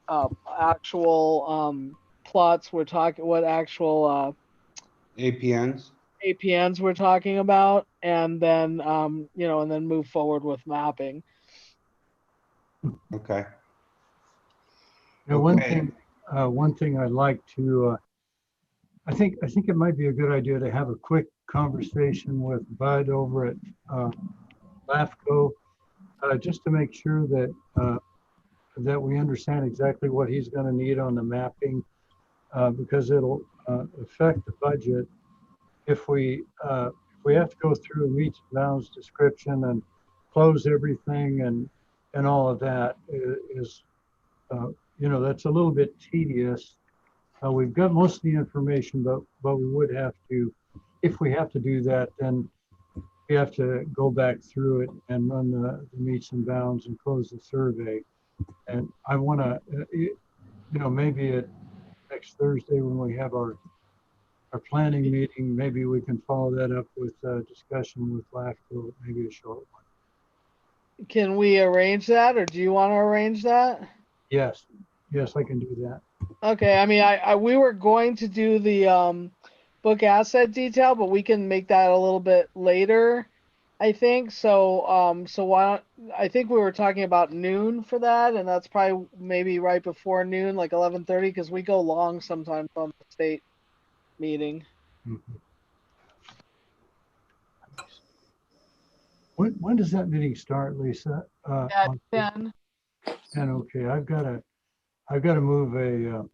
actual plots we're talking, what actual APNs. APNs we're talking about, and then and then move forward with mapping. Okay. Now, Okay. one thing I'd like to, I think it might be a good idea to have a quick conversation with Bud over at LAFCO, just to make sure that that we understand exactly what he's going to need on the mapping, because it'll affect the budget if we have to go through meets and bounds description and close everything and all of that is that's a little bit tedious. We've got most of the information, but we would have to, if we have to do that, then we have to go back through it and run the meets and bounds and close the survey. And I want to, maybe at next Thursday when we have our planning meeting, maybe we can follow that up with a discussion with LAFCO, maybe a short one. Can we arrange that, or do you want to arrange that? Yes, I can do that. Okay, I mean, we were going to do the book asset detail, but we can make that a little bit later, I think. So I think we were talking about noon for that, and that's probably maybe right before noon, like 11:30, because we go long sometimes on the state meeting. Mm-hmm. When does that meeting start, Lisa? At 10. 10. Okay, I've got to move a.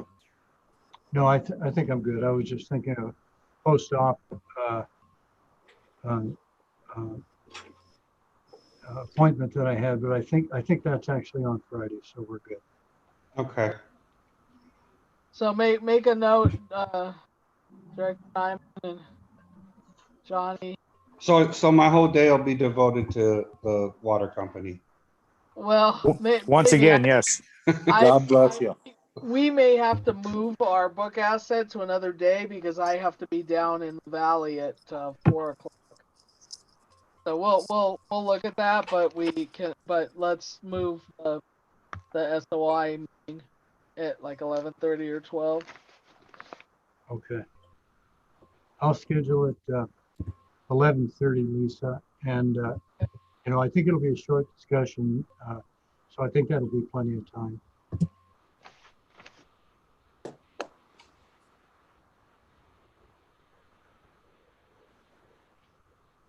No, I think I'm good. I was just thinking of post-op appointment that I had, but I think that's actually on Friday, so we're good. Okay. So make a note, Director Simon and Johnny. So my whole day will be devoted to the water company. Well, Once maybe again, yes. God bless you. we may have to move our book asset to another day because I have to be down in the valley at 4 o'clock. So we'll look at that, but let's move the SOI meeting at like 11:30 or 12. Okay. I'll schedule it 11:30, Lisa. And, I think it'll be a short discussion. So I think that'll be plenty of time.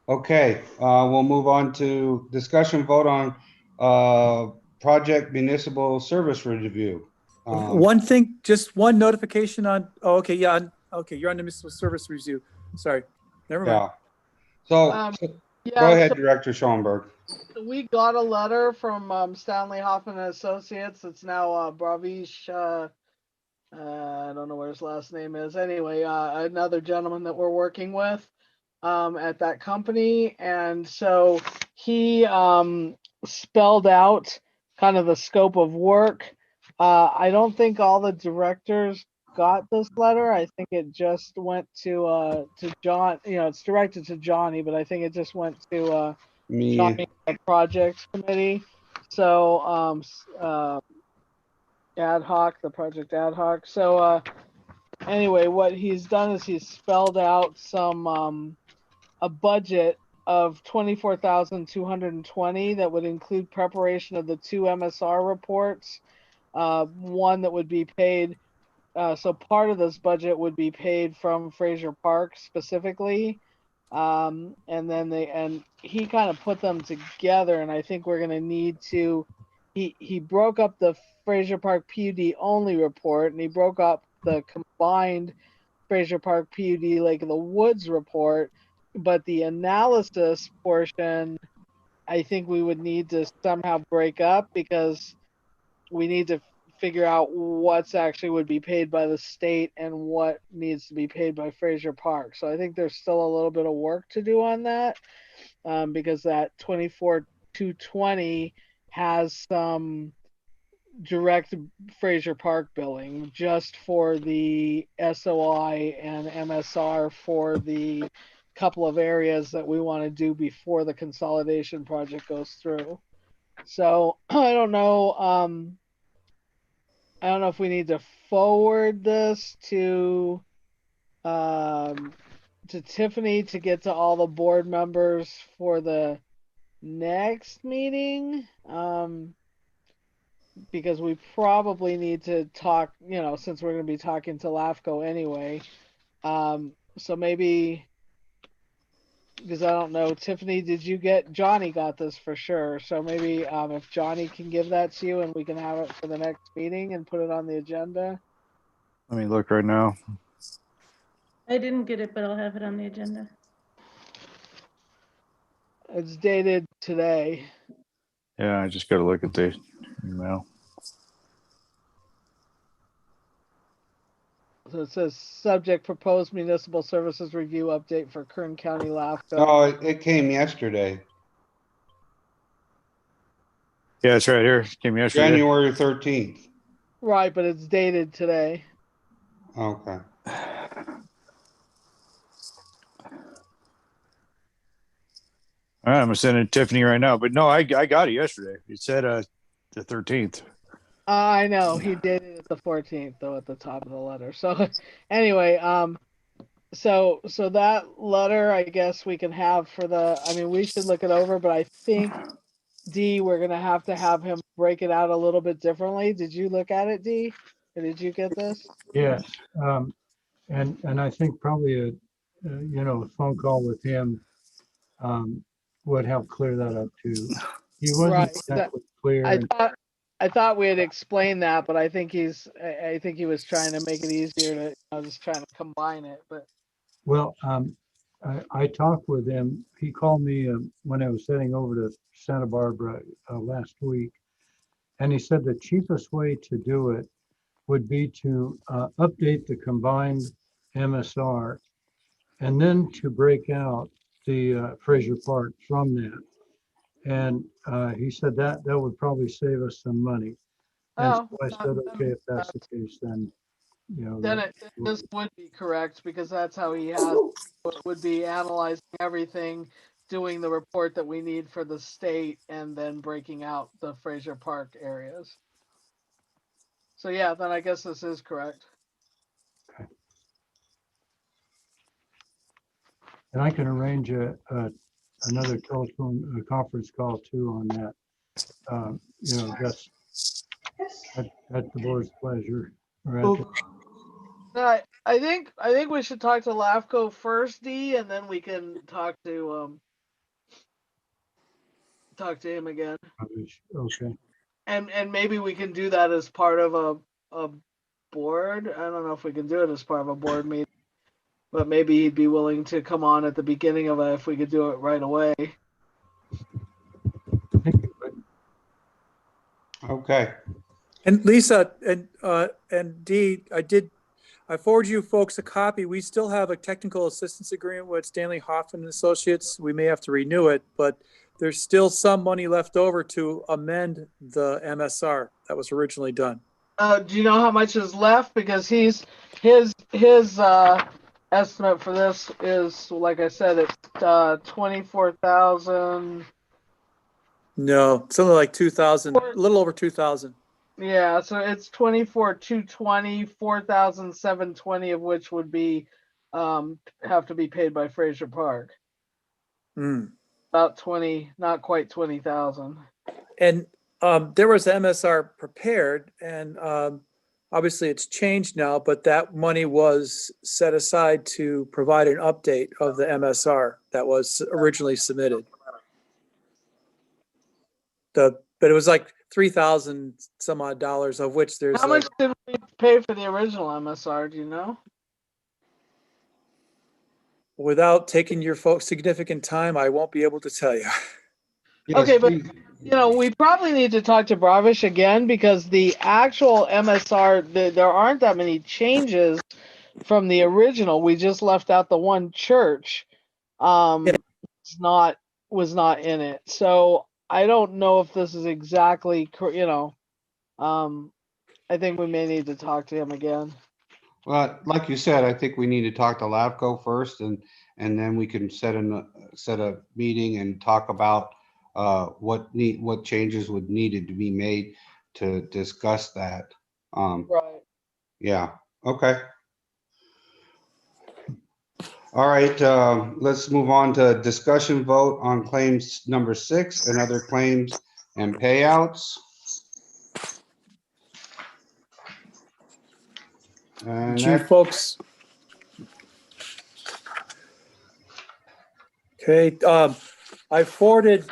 Okay, we'll move on to discussion vote on project municipal service review. One thing, just one notification on, oh, okay, yeah, okay, you're on the municipal service review. Sorry, never mind. Yeah. So, Yeah, go ahead, so Director Schoenberg. we got a letter from Stanley Hoffman and Associates. It's now Bravish. I don't know what his last name is. Anyway, another gentleman that we're working with at that company, and so he spelled out kind of the scope of work. I don't think all the directors got this letter. I think it just went to John. It's directed to Johnny, but I think it just went to Me. Johnny, the projects committee. So the project ad hoc. So anyway, what he's done is he's spelled out a budget of 24,220 that would include preparation of the 2 MSR reports. One that would be paid. So part of this budget would be paid from Fraser Park specifically. And then he kind of put them together, and I think we're going to need to, he broke up the Fraser Park PUD only report, and he broke up the combined Fraser Park PUD Lake of the Woods report, but the analysis portion, I think we would need to somehow break up because we need to figure out what's actually would be paid by the state and what needs to be paid by Fraser Park. So I think there's still a little bit of work to do on that because that 24,220 has some direct Fraser Park billing just for the SOI and MSR for the couple of areas that we want to do before the consolidation project goes through. So I don't know if we need to forward this to Tiffany to get to all the board members for the next meeting. Because we probably need to talk, since we're going to be talking to LAFCO anyway. So maybe, because I don't know, Tiffany, Johnny got this for sure. So maybe if Johnny can give that to you and we can have it for the next meeting and put it on the agenda. Let me look right now. I didn't get it, but I'll have it on the agenda. It's dated today. Yeah, I just got to look at the email. So it says subject proposed municipal services review update for Kern County LAFCO. Oh, it came yesterday, Yeah, it's right here. It came yesterday. January 13th. Right, but it's dated today. Okay. All right, I'm gonna send it to Tiffany right now. But no, I got it yesterday. It said the 13th. I know he did it the 14th though at the top of the letter. So anyway, so that letter I guess we can have for we should look it over, but I think D, we're gonna have to have him break it out a little bit differently. Did you look at it, D? Or did you get this? Yes. And I think probably a phone call with him would help clear that up too. He wasn't Right. exactly clear. I thought we had explained that, but I think he was trying to make it easier to just trying to combine it. But Well, I talked with him. He called me when I was heading over to Santa Barbara last week, and he said the cheapest way to do it would be to update the combined MSR and then to break out the Fraser Park from that. And he said that would probably save us some money. And Oh, so I said, okay, if that's the case, then, you know. then that- this would be correct because that's how he has, it would be analyzing everything, doing the report that we need for the state, and then breaking out the Fraser Park areas. So yeah, then I guess this is correct. And I can arrange another telephone conference call too on that. You know, that's at the board's pleasure. Or at the- I think we should talk to LAFCO first, D, and then we can talk to him again. Okay. And maybe we can do that as part of a board. I don't know if we can do it as part of a board meeting, but maybe he'd be willing to come on at the beginning of it if we could do it right away. Okay. And Lisa and Dee, I forwarded you folks a copy. We still have a technical assistance agreement with Stanley Hoffman and Associates. We may have to renew it, but there's still some money left over to amend the MSR that was originally done. Do you know how much is left? Because his estimate for this is, like I said, it's 24,000. No, something like 2,000, a little over 2,000. Yeah, so it's 24,220, 4,720 of which would be have to be paid by Fraser Park. About 20, not quite 20,000. And there was MSR prepared, and obviously it's changed now, but that money was set aside to provide an update of the MSR that was originally submitted. But it was like 3,000 some odd dollars, of which there's How much did we pay for the original MSR? Do you know? Without taking your folks significant time, I won't be able to tell you. Yes, Okay, but please. we probably need to talk to Bravish again because the actual MSR, there aren't that many changes from the original. We just left out the one church. Was not in it. So I don't know if this is exactly, I think we may need to talk to him again. Well, like you said, I think we need to talk to LAVCO first, and then we can set a meeting and talk about what changes would needed to be made to discuss that. Right. Yeah. Okay. All right. Let's move on to discussion vote on claims number 6 and other claims and payouts. And Did you folks? Okay, I forwarded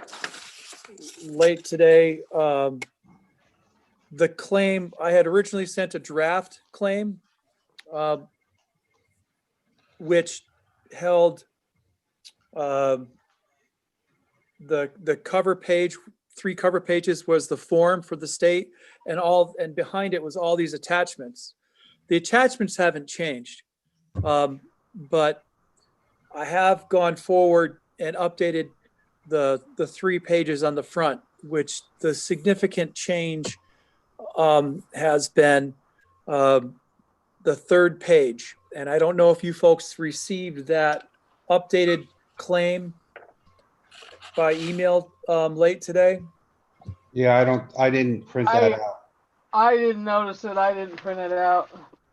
late today the claim. I had originally sent a draft claim, which held the cover page, 3 cover pages was the form for the state, and behind it was all these attachments. The attachments haven't changed, but I have gone forward and updated the 3 pages on the front, which the significant change has been the 3rd page. And I don't know if you folks received that updated claim by email late today. yeah, I didn't print that out. I didn't notice it. I didn't print it out.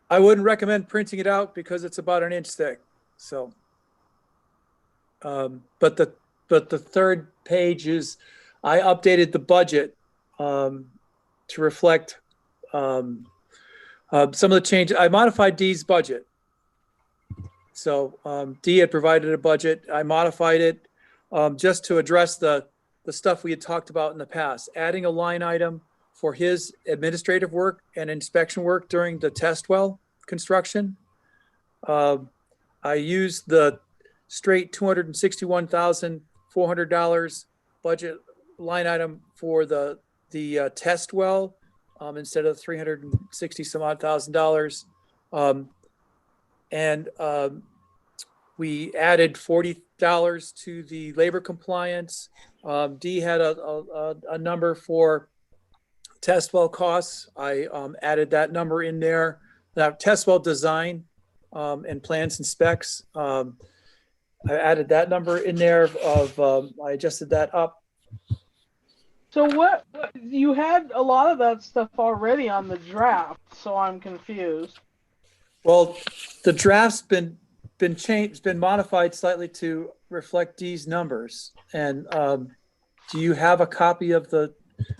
I wouldn't recommend printing it out because it's about an inch thick. So, but the 3rd page is, I updated the budget to reflect some of the changes. I modified Dee's budget. So Dee had provided a budget. I modified it just to address the stuff we had talked about in the past, adding a line item for his administrative work and inspection work during the test well construction. I used the straight $261,400 budget line item for the test well instead of $360 some odd $1,000. And we added $40 to the labor compliance. Dee had a number for test well costs. I added that number in there. Now, test well design and plans and specs. I added that number in there I adjusted that up. So what you had a lot of that stuff already on the draft, so I'm confused. Well, the draft's been changed, been modified slightly to reflect these numbers. And do you have a copy of the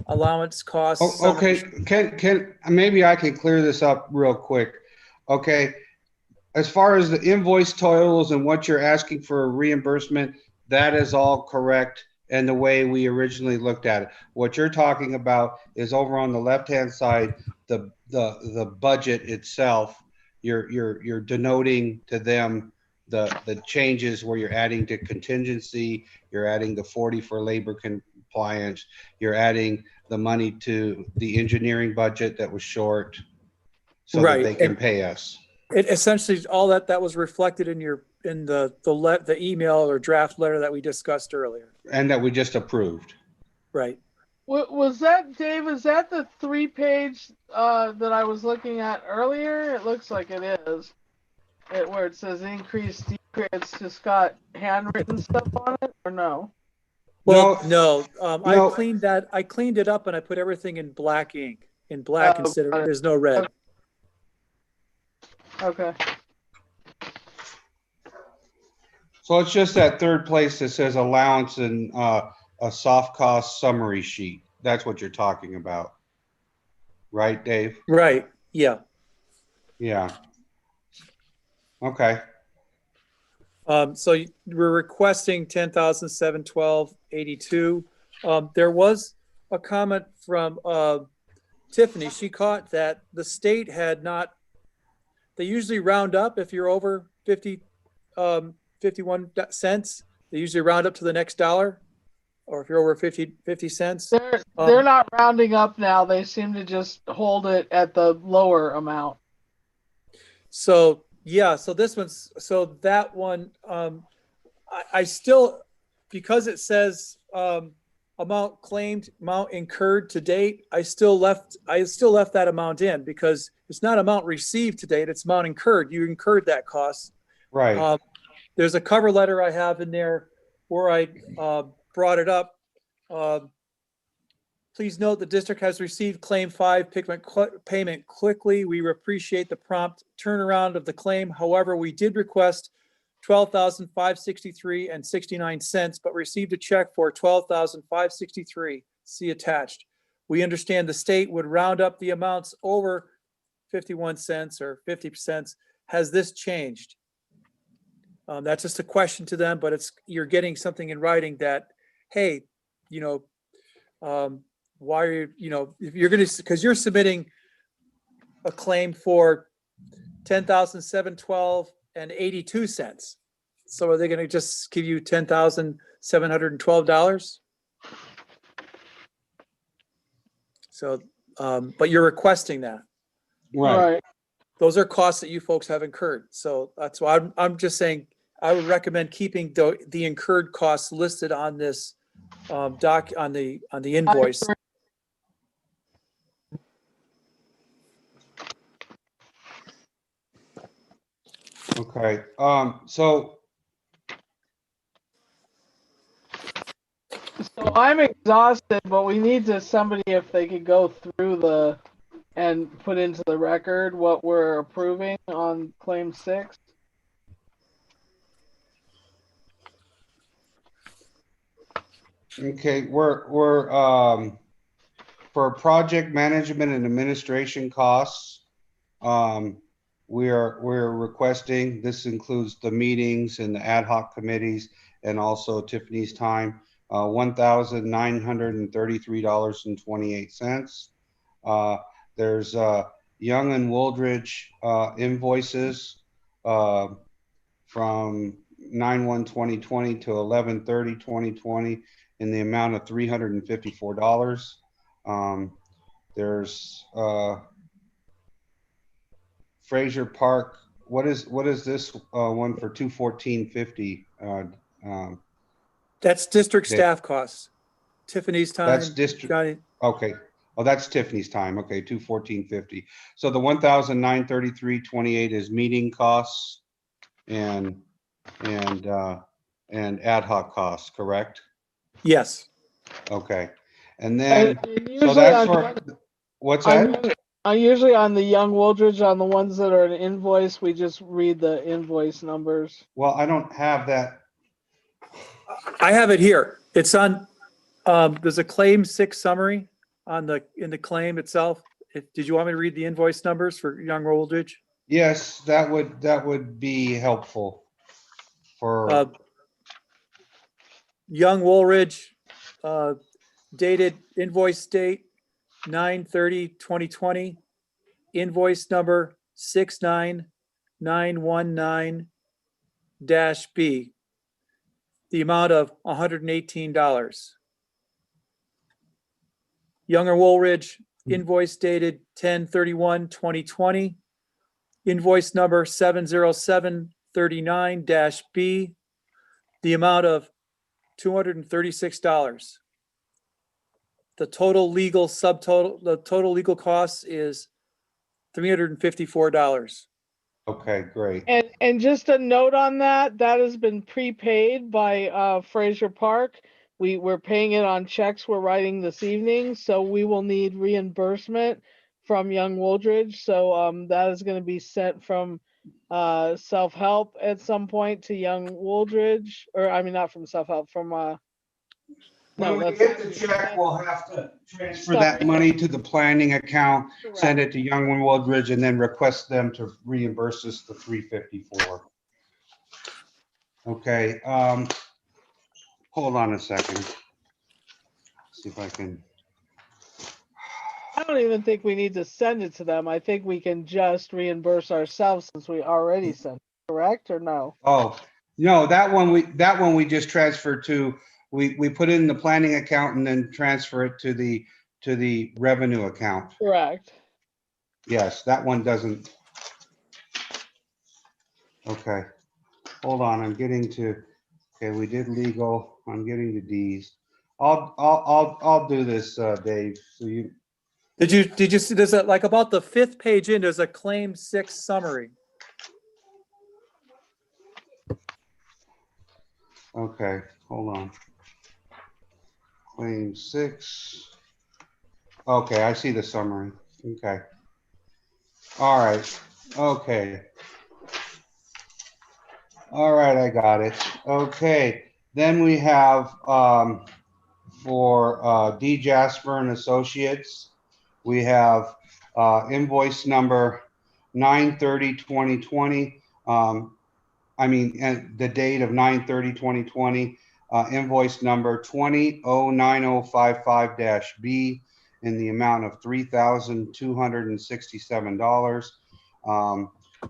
allowance costs? Oh, okay, can maybe I can clear this up real quick. Okay, as far as the invoice totals and what you're asking for a reimbursement, that is all correct and the way we originally looked at it. What you're talking about is over on the left-hand side, the budget itself. You're denoting to them the changes where you're adding to contingency, you're adding the 40 for labor compliance, you're adding the money to the engineering budget that was short so that they can pay us. It essentially all that was reflected in the email or draft letter that we discussed earlier. And that we just approved. Right. Was that, Dave, is that the 3-page that I was looking at earlier? It looks like it is. Where it says increase, decrease, it's just got handwritten stuff on it, or no? Well, no. I cleaned it up and I put everything in black ink. Instead of, there's no red. Okay. So it's just that third place that says allowance and a soft cost summary sheet. That's what you're talking about. Right, Dave? Right. Yeah. Yeah. Okay. So we're requesting 10,712.82. There was a comment from Tiffany. She caught that the state had not. They usually round up if you're over 51 cents. They usually round up to the next dollar, or if you're over 50 cents. They're not rounding up now. They seem to just hold it at the lower amount. So yeah, so that one, I still, because it says amount claimed, amount incurred to date, I still left that amount in because it's not amount received to date, it's amount incurred. You incurred that cost. Right. There's a cover letter I have in there where I brought it up. Please note the district has received claim 5 payment quickly. We appreciate the prompt turnaround of the claim. However, we did request $12,563.69, but received a check for $12,563. See attached. We understand the state would round up the amounts over 51 cents or 50 cents. Has this changed? That's just a question to them, but you're getting something in writing that, hey, why are you, if you're going to, because you're submitting a claim for $10,712.82. So are they going to just give you $10,712? So, but you're requesting that. Right. Those are costs that you folks have incurred. So that's why I'm just saying I would recommend keeping the incurred costs listed on this on the invoice. Okay. So I'm exhausted, but we need somebody if they could go through and put into the record what we're approving on claim 6. okay, we're for project management and administration costs, we're requesting, this includes the meetings and the ad hoc committees and also Tiffany's time, $1,933.28. There's Young and Wooldridge invoices from 9/1/2020 to 11/30/2020 in the amount of $354. There's Fraser Park. What is this one for 214.50? That's district staff costs. Tiffany's time. That's district. Johnny. Okay. Oh, that's Tiffany's time. Okay, 214.50. So the 1,933.28 is meeting costs and ad hoc costs, correct? Yes. Okay. And And then, so usually that's on, for, what's that? usually on the Young Woolridge, on the ones that are an invoice, we just read the invoice numbers. Well, I don't have that. I have it here. It's on, there's a claim 6 summary on the, in the claim itself. Did you want me to read the invoice numbers for Young Woolridge? Yes, that would be helpful for, Young Woolridge, dated invoice date 9/30/2020, invoice number 69919-B, the amount of $118. Younger Woolridge, invoice dated 10/31/2020, invoice number 70739-B, the amount of $236. The total legal costs is $354. okay, great. And just a note on that, that has been prepaid by Fraser Park. We're paying it on checks we're writing this evening, so we will need reimbursement from Young Woolridge. So that is going to be sent from self-help at some point to Young Woolridge, or I mean not from self-help, from When we that's get the check, we'll have to transfer that Sorry. money to the planning account, send correct. it to Young and Woodridge, and then request them to reimburse us the 354. Okay, hold on a second. See if I can. I don't even think we need to send it to them. I think we can just reimburse ourselves since we already sent it, correct or no? Oh, no, that one we just transferred to, we put it in the planning account and then transfer it to the revenue account. Correct. Yes, that one doesn't. Okay, hold on, I'm getting to, okay, we did legal, I'm getting to D's. I'll do this, Dave, so you, Did you see, there's a, like about the 5th page in, there's a claim 6 summary. okay, hold on. Claim 6. Okay, I see the summary. Okay. All right. Okay. All right, I got it. Okay. Then we have for D. Jasper and Associates, we have invoice number 9/30/2020. I mean, and the date of 9/30/2020, invoice number 209055-B in the amount of $3,267.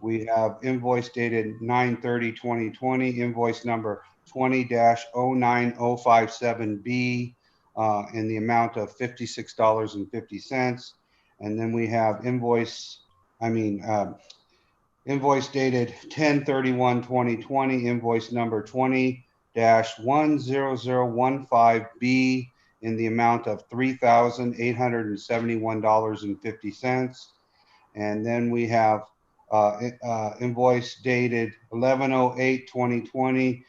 We have invoice dated 9/30/2020, invoice number 20-09057-B in the amount of $56.50. And then we have invoice dated 10/31/2020, invoice number 20-10015-B in the amount of $3,871.50. And then we have invoice dated 11/08/2020,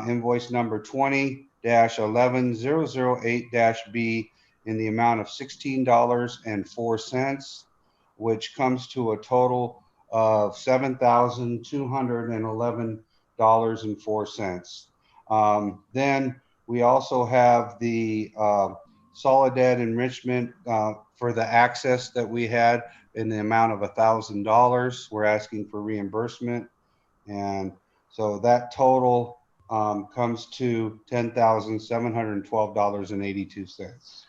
invoice number 20-11008-B in the amount of $16.04, which comes to a total of $7,211.04. Then we also have the Soledad enrichment for the access that we had in the amount of $1,000. We're asking for reimbursement. And so that total comes to $10,712.82.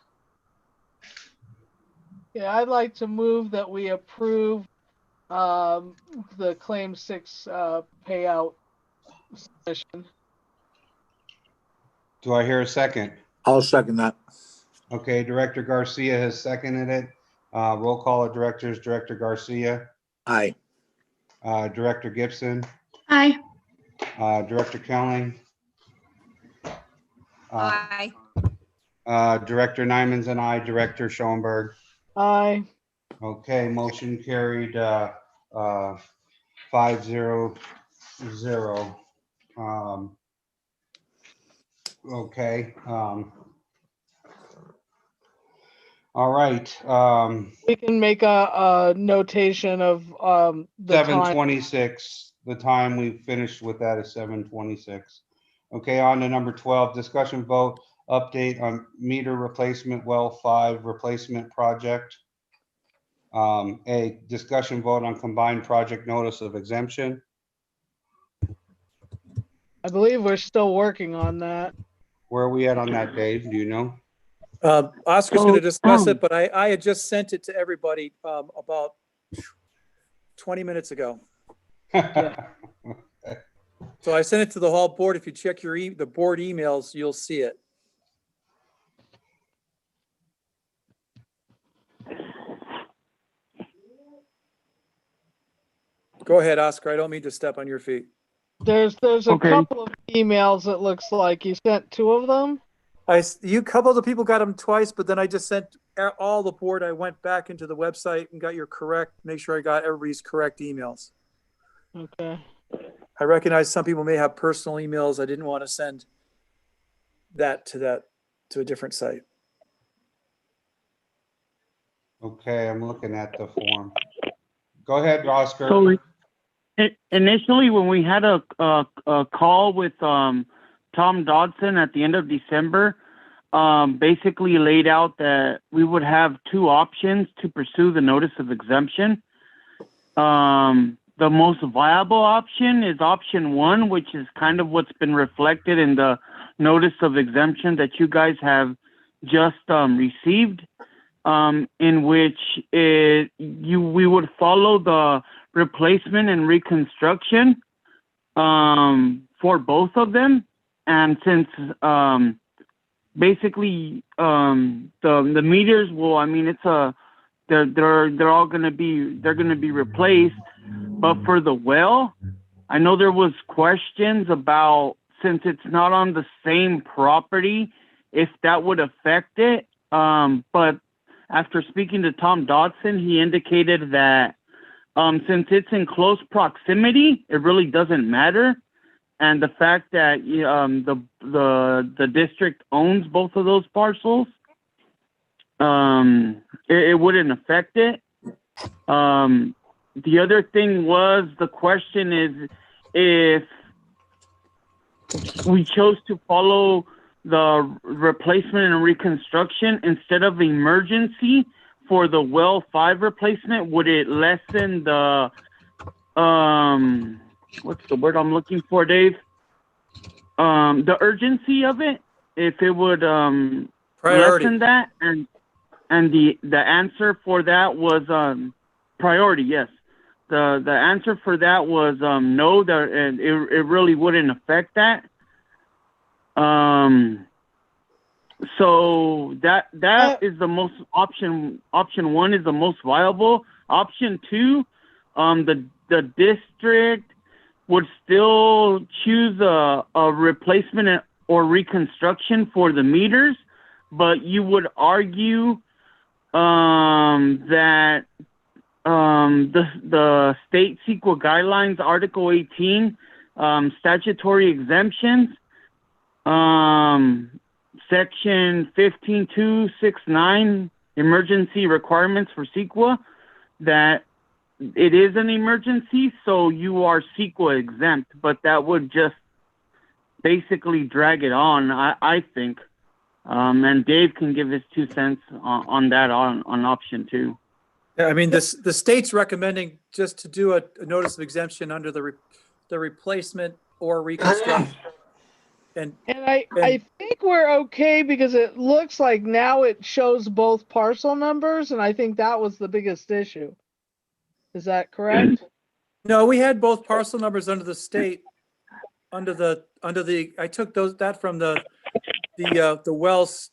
Yeah, I'd like to move that we approve the claim 6 payout submission. Do I hear a second? I'll second that. Okay, Director Garcia has seconded it. Roll call of directors, Director Garcia, Aye. Director Gibson, Aye. Director Kelling, Aye. Director Nyman's and I, Director Schoenberg. Aye. Okay, motion carried, 5-0. Okay, all right, We can make a notation of the time. 7:26, the time we finished with that is 7:26. Okay, on to number 12, discussion vote, update on meter replacement well 5 replacement project. A, discussion vote on combined project notice of exemption. I believe we're still working on that. Where are we at on that, Dave? Do you know? Oscar's going to discuss it, but I had just sent it to everybody about 20 minutes ago. So I sent it to the whole board. If you check the board emails, you'll see it. Go ahead, Oscar. I don't mean to step on your feet. There's a couple of emails. It looks like you sent 2 of them. You couple of the people got them twice, but then I just sent all the board. I went back into the website and got make sure I got everybody's correct emails. Okay. I recognize some people may have personal emails. I didn't want to send that to a different site. Okay, I'm looking at the form. Go ahead, Oscar. So initially, when we had a call with Tom Dodson at the end of December, basically laid out that we would have 2 options to pursue the notice of exemption. The most viable option is option 1, which is kind of what's been reflected in the notice of exemption that you guys have just received, in which we would follow the replacement and reconstruction for both of them. And since basically the meters will, I mean, they're all going to be replaced. But for the well, I know there was questions about, since it's not on the same property, if that would affect it. But after speaking to Tom Dodson, he indicated that since it's in close proximity, it really doesn't matter. And the fact that the district owns both of those parcels, it wouldn't affect it. The other thing was, the question is, if we chose to follow the replacement and reconstruction instead of emergency for the well 5 replacement, would it lessen the what's the word I'm looking for, Dave? The urgency of it, if it would lessen that, and the answer for that was priority, yes. The answer for that was no, that it really wouldn't affect that. So that is the most option 1 is the most viable. Option 2, the district would still choose a replacement or reconstruction for the meters, but you would argue that the state CEQA guidelines, Article 18, statutory exemptions, Section 15269, emergency requirements for CEQA, that it is an emergency, so you are CEQA exempt, but that would just basically drag it on, I think. And Dave can give his 2 cents on that on option 2. Yeah, I mean, the state's recommending just to do a notice of exemption under the replacement or reconstruction. And I think we're okay, because it looks like now it shows both parcel numbers, and I think that was the biggest issue. Is that correct? No, we had both parcel numbers under the state, under the I took that from the Wells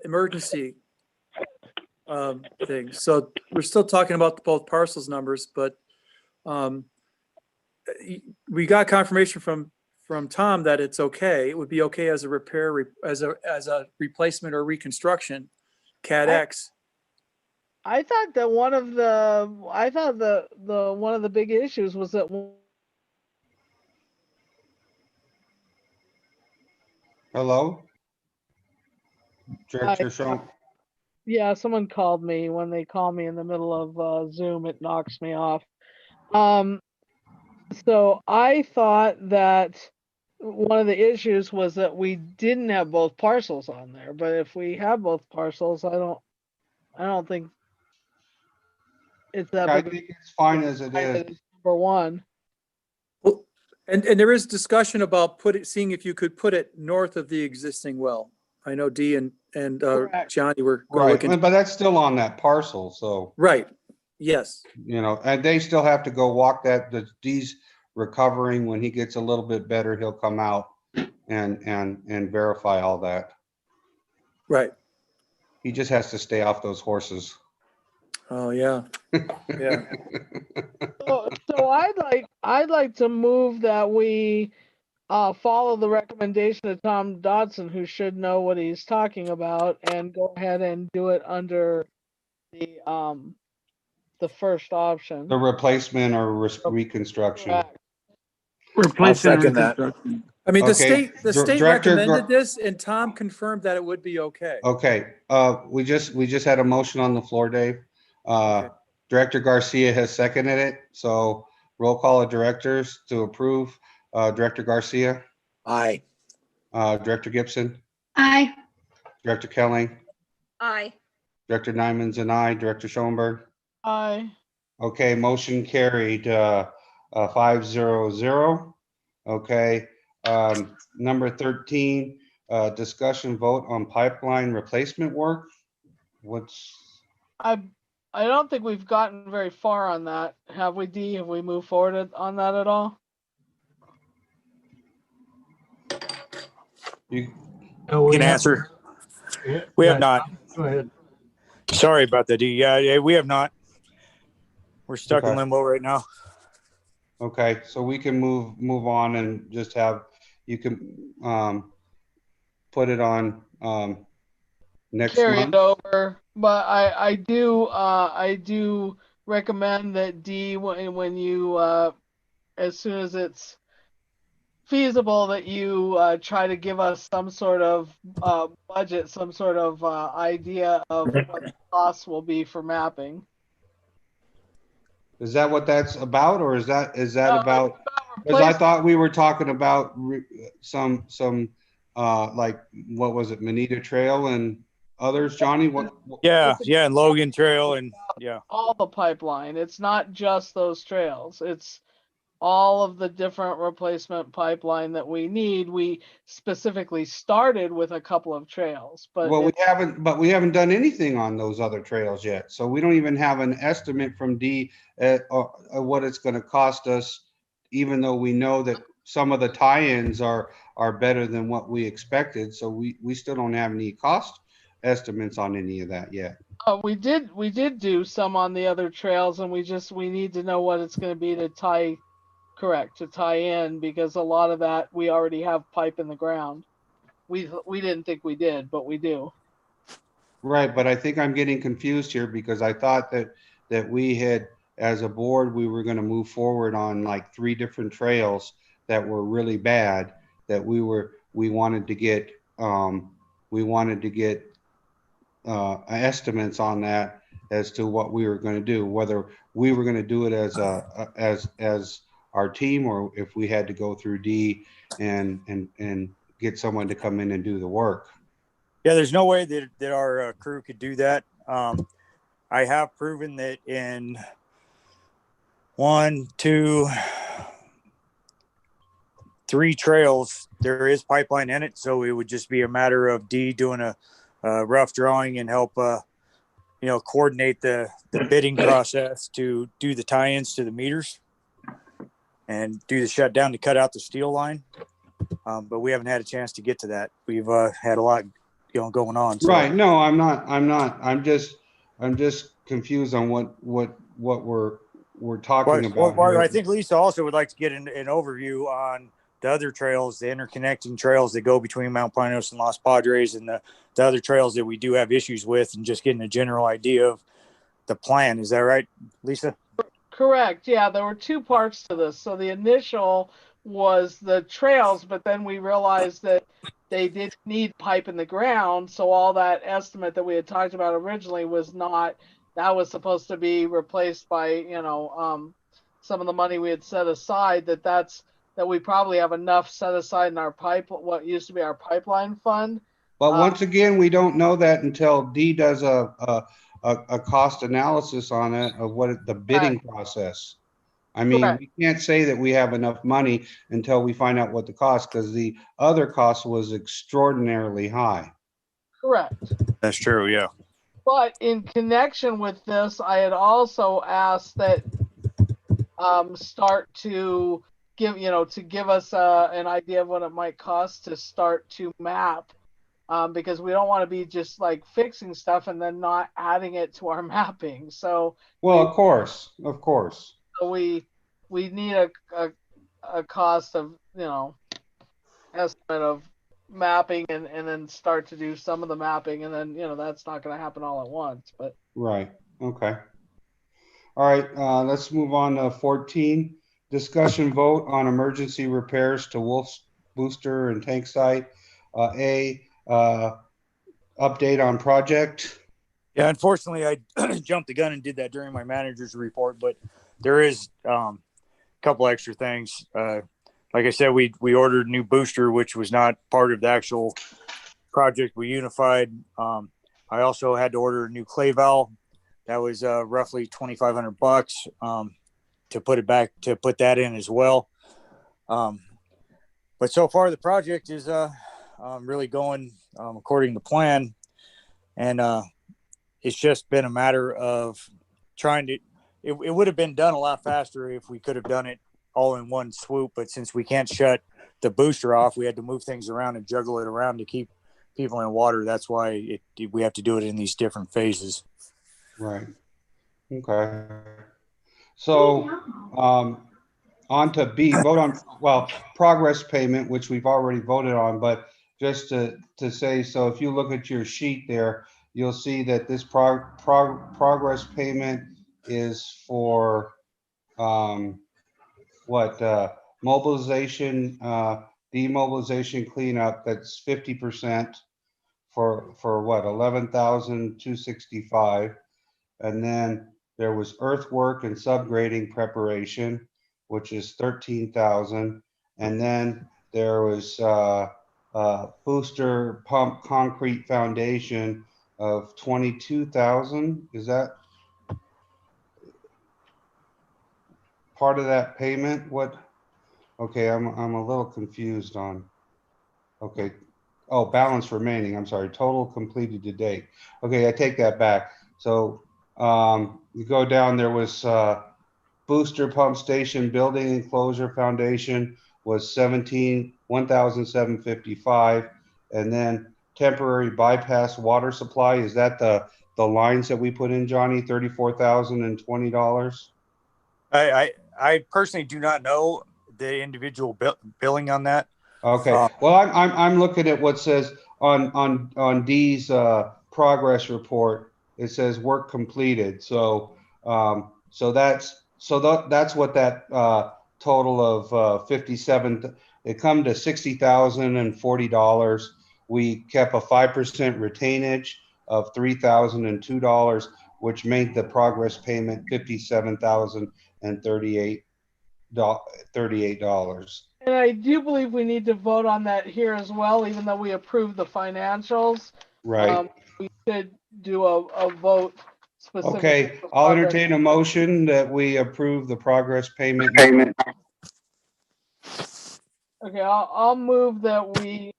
emergency thing. So we're still talking about both parcels numbers, but we got confirmation from Tom that it's okay. It would be okay as a repair, as a replacement or reconstruction, CAD X. I thought that one of the big issues was that Hello? Director Schoen. yeah, someone called me. When they call me in the middle of Zoom, it knocks me off. So I thought that one of the issues was that we didn't have both parcels on there, but if we have both parcels, I don't think it's that I big. think it's fine as it is. Number one. Well, and there is discussion about seeing if you could put it north of the existing well. I know Dee and Correct. Johnny were Right, looking. but that's still on that parcel, so. Right, yes. You know, and they still have to go walk that, Dee's recovering. When he gets a little bit better, he'll come out and verify all that. Right. He just has to stay off those horses. Oh, yeah. Yeah. So I'd like to move that we follow the recommendation of Tom Dodson, who should know what he's talking about, and go ahead and do it under the first option. The replacement or reconstruction. Correct. Replacement second that. reconstruction. I mean, Okay, the state Director recommended this, and Tom confirmed that it would be okay. Okay, we just had a motion on the floor, Dave. Okay. Director Garcia has seconded it, so roll call of directors to approve. Director Garcia, Aye. Director Gibson, Aye. Director Kelly, Aye. Director Nyman's and I, Director Schoenberg. Aye. Okay, motion carried, 500. Okay, number 13, discussion vote on pipeline replacement work. I don't think we've gotten very far on that. Have we, Dee? Have we moved forward on that at all? You No, Can have- answer. yeah, We yeah, have not. Go ahead. Sorry about that, D. Yeah, we have not. We're stuck in Okay. limbo right now. Okay, so we can move on and just have, you can put it on next Carry month. it over, but I do recommend that Dee, when you as soon as it's feasible, that you try to give us some sort of budget, some sort of idea of what the costs will be for mapping. Is that what that's about, or is that No, about? Because I thought we were talking about some like, what was it, Manita Trail and others, Johnny? What? Yeah, and Logan Trail, and yeah. All the pipeline. It's not just those trails. It's all of the different replacement pipeline that we need. We specifically started with a couple of trails, but Well, we haven't done anything on those other trails yet. So we don't even have an estimate from D at what it's going to cost us, even though we know that some of the tie-ins are better than what we expected. So we still don't have any cost estimates on any of that yet. we did do some on the other trails, and we need to know what it's going to be to tie in, because a lot of that we already have pipe in the ground. We didn't think we did, but we do. Right, but I think I'm getting confused here, because I thought that we had, as a board, we were going to move forward on like 3 different trails that were really bad, that we wanted to get estimates on that as to what we were going to do, whether we were going to do it as our team, or if we had to go through D and get someone to come in and do the work. Yeah, there's no way that our crew could do that. I have proven that in 1, 2, 3 trails, there is pipeline in it. So it would just be a matter of D doing a rough drawing and help, coordinate the bidding process to do the tie-ins to the meters and do the shutdown to cut out the steel line. But we haven't had a chance to get to that. We've had a lot going on. So. Right. No, I'm not. I'm just confused on what we're talking about. Well, I think Lisa also would like to get an overview on the other trails, the interconnecting trails that go between Mount Pinos and Los Padres, and the other trails that we do have issues with, and just getting a general idea of the plan. Is that right, Lisa? Correct. Yeah, there were two parts to this. So the initial was the trails, but then we realized that they did need pipe in the ground. So all that estimate that we had talked about originally was not, that was supposed to be replaced by, some of the money we had set aside, that we probably have enough set aside in our what used to be our pipeline fund. But once again, we don't know that until Dee does a cost analysis on it of the bidding process. I mean, Correct. we can't say that we have enough money until we find out what the cost, because the other cost was extraordinarily high. Correct. That's true. Yeah. But in connection with this, I had also asked that start to give us an idea of what it might cost to start to map, because we don't want to be just like fixing stuff and then not adding it to our mapping. So well, of course. So we need a cost of estimate of mapping and then start to do some of the mapping, and then that's not going to happen all at once, but right. Okay. All right, let's move on to 14. Discussion vote on emergency repairs to Wolf's booster and tank site. Update on project. Yeah, unfortunately, I jumped the gun and did that during my manager's report, but there is a couple extra things. Like I said, we ordered a new booster, which was not part of the actual project we unified. I also had to order a new clay valve. That was roughly $2,500 to put that in as well. But so far the project is really going according to plan, and it's just been a matter of trying to. It would have been done a lot faster if we could have done it all in one swoop. But since we can't shut the booster off, we had to move things around and juggle it around to keep people in water. That's why we have to do it in these different phases. Right. Okay. So on to B, vote on, progress payment, which we've already voted on, but just to say, so if you look at your sheet there, you'll see that this progress payment is for mobilization, demobilization cleanup. That's 50% for what, 11,265. And then there was earthwork and subgrading preparation, which is 13,000. And then there was booster pump concrete foundation of 22,000. Is that part of that payment? What? Okay, I'm a little confused on. Okay. Oh, balance remaining. I'm sorry. Total completed to date. Okay, I take that back. So you go down, there was booster pump station building enclosure foundation was 1,755, and then temporary bypass water supply. Is that the lines that we put in, Johnny? $34,020. I personally do not know the individual billing on that. Okay. Well, I'm looking at what says on D's progress report. It says work completed. So that's what that total of 57. It come to $60,040. We kept a 5% retainage of $3,002, which made the progress payment $57,038. And I do believe we need to vote on that here as well, even though we approved the financials. Right. We should do a vote specific. Okay, I'll entertain a motion that we approve the progress payment. Okay, I'll move that we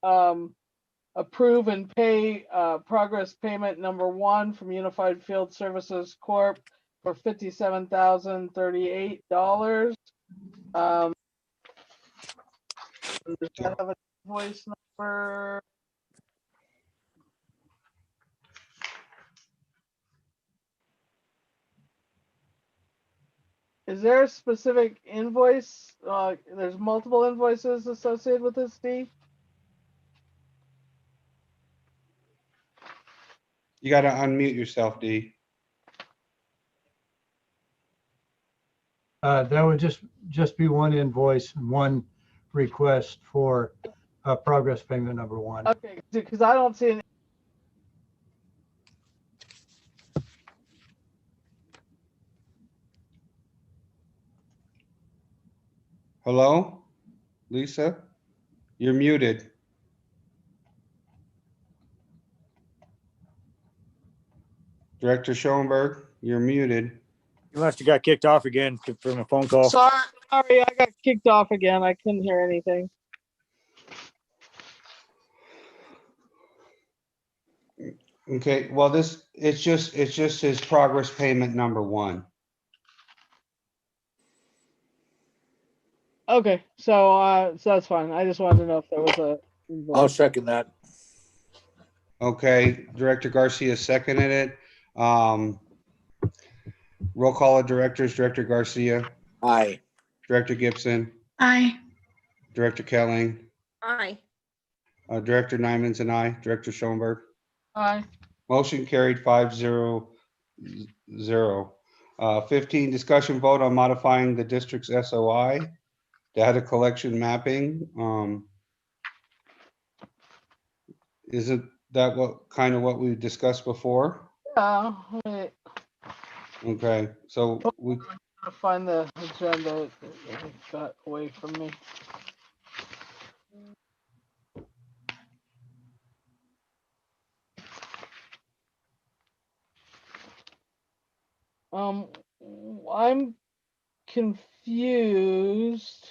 approve and pay progress payment number 1 from Unified Field Services Corp. for $57,038. Does that have a invoice number? Is there a specific invoice? There's multiple invoices associated with this, Steve? You got to unmute yourself, D. That would just be one invoice and one request for progress payment number one. Okay, because I don't see any. Hello, Lisa? You're muted. Director Schoenberg, you're muted. You must have got kicked off again from a phone call. Sorry, I got kicked off again. I couldn't hear anything. Okay, well, it's just his progress payment number one. Okay, so that's fine. I just wanted to know if there was a. I'll second that. Okay, Director Garcia seconded it. Roll call of directors, Director Garcia, Aye. Director Gibson, Aye. Director Kelling, Aye. Director Nyman's and I, Director Schoenberg. Aye. Motion carried 5-0. 15, discussion vote on modifying the district's SOI, data collection mapping. Isn't that what we discussed before? Yeah. Wait. Okay, so we, I'm gonna find the agenda. It got away from me. I'm confused.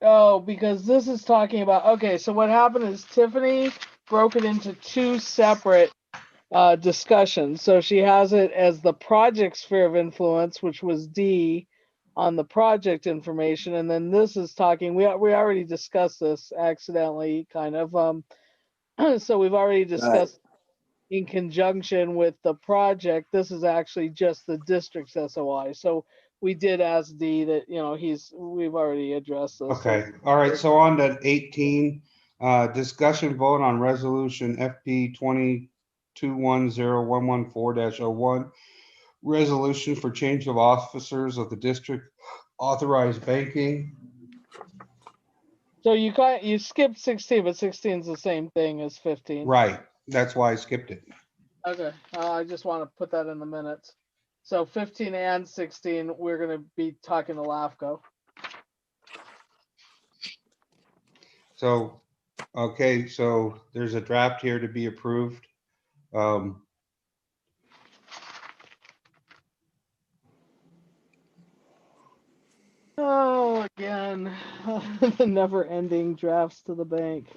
Oh, because this is talking about, okay, so what happened is Tiffany broke it into two separate discussions. So she has it as the project sphere of influence, which was D on the project information. And then this is talking, we already discussed this accidentally, kind of. So we've already discussed in conjunction with the project, this is actually just the district's SOI. So we did ask D that, we've already addressed this. okay, all right, so on to 18, discussion vote on resolution FP 22101114-01, resolution for change of officers of the district authorized banking. So you skipped 16, but 16 is the same thing as 15. Right, that's why I skipped it. Okay, I just want to put that in the minutes. So 15 and 16, we're going to be talking to LAFCO. So, okay, so there's a draft here to be approved. Oh, again, the never-ending drafts to the bank.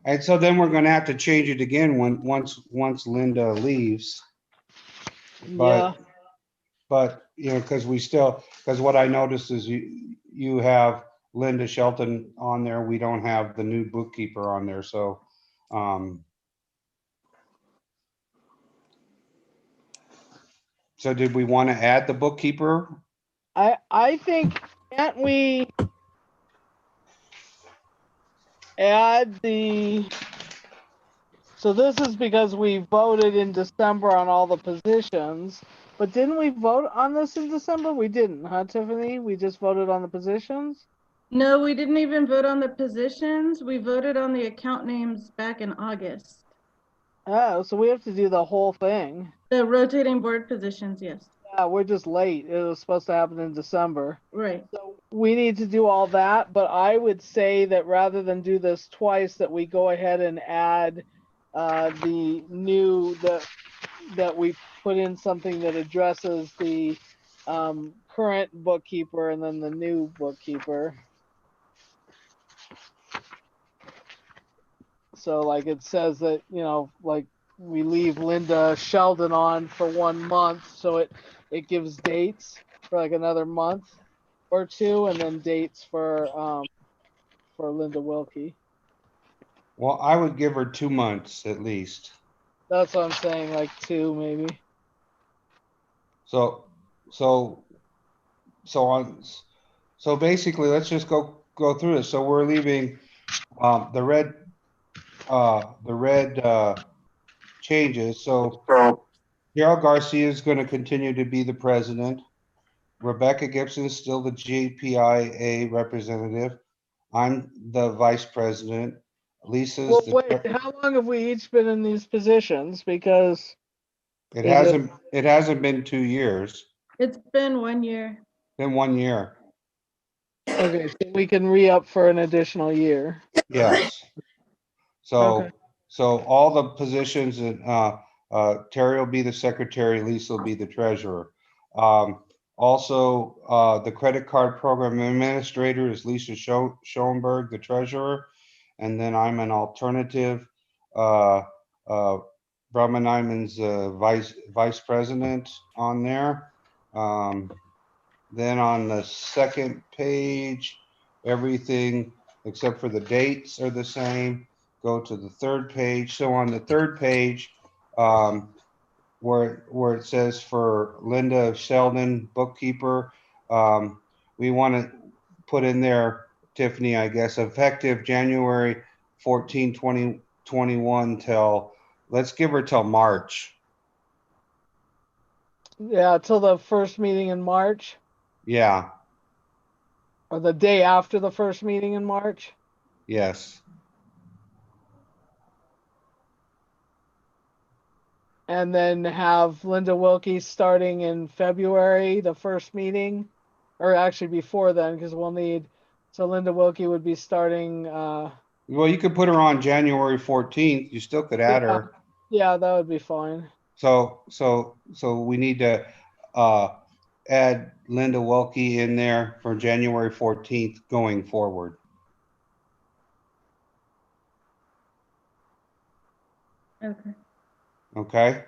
And so then we're gonna have to change it again once Linda leaves. Yeah. But, because what I noticed is you have Linda Shelton on there. We don't have the new bookkeeper on there, so, so did we want to add the bookkeeper? I think, can't we add so this is because we voted in December on all the positions, but didn't we vote on this in December? We didn't, huh, Tiffany? We just voted on the positions? No, we didn't even vote on the positions. We voted on the account names back in August. Oh, so we have to do the whole thing. The rotating board positions, yes. Yeah, we're just late. It was supposed to happen in December. Right. So we need to do all that, but I would say that rather than do this twice, that we go ahead and add the new, that we put in something that addresses the current bookkeeper and then the new bookkeeper. So like it says that, like we leave Linda Sheldon on for 1 month, so it gives dates for like another month or two, and then dates for Linda Wilkie. Well, I would give her 2 months at least. That's what I'm saying, like 2 maybe. So basically, let's just go through this. So we're leaving the red changes. So Carol Garcia is going to continue to be the president. Rebecca Gibson is still the GPIA representative. I'm the vice president. Lisa's Well, the, wait, how long have we each been in these positions? Because it is it- hasn't been 2 years, It's been 1 year. been 1 year. okay, so we can re-up for an additional year. Yes. Okay. So all the positions and Terry will be the secretary, Lisa will be the treasurer. Also, the credit card program administrator is Lisa Schoenberg, the treasurer. And then I'm an alternative. Brahma Nyman's vice president on there. Then on the second page, everything except for the dates are the same. Go to the third page. So on the third page, where it says for Linda Sheldon, bookkeeper, we want to put in there, Tiffany, I guess, effective January 14, 2021 till, let's give her till March. Yeah, till the first meeting in March, Yeah, or the day after the first meeting in March. yes. And then have Linda Wilkie starting in February, the first meeting, or actually before then, because we'll need, so Linda Wilkie would be starting, Well, you could put her on January 14th. You still could add her. yeah, that would be fine. So we need to add Linda Welke in there for January 14th going forward. Okay. Okay.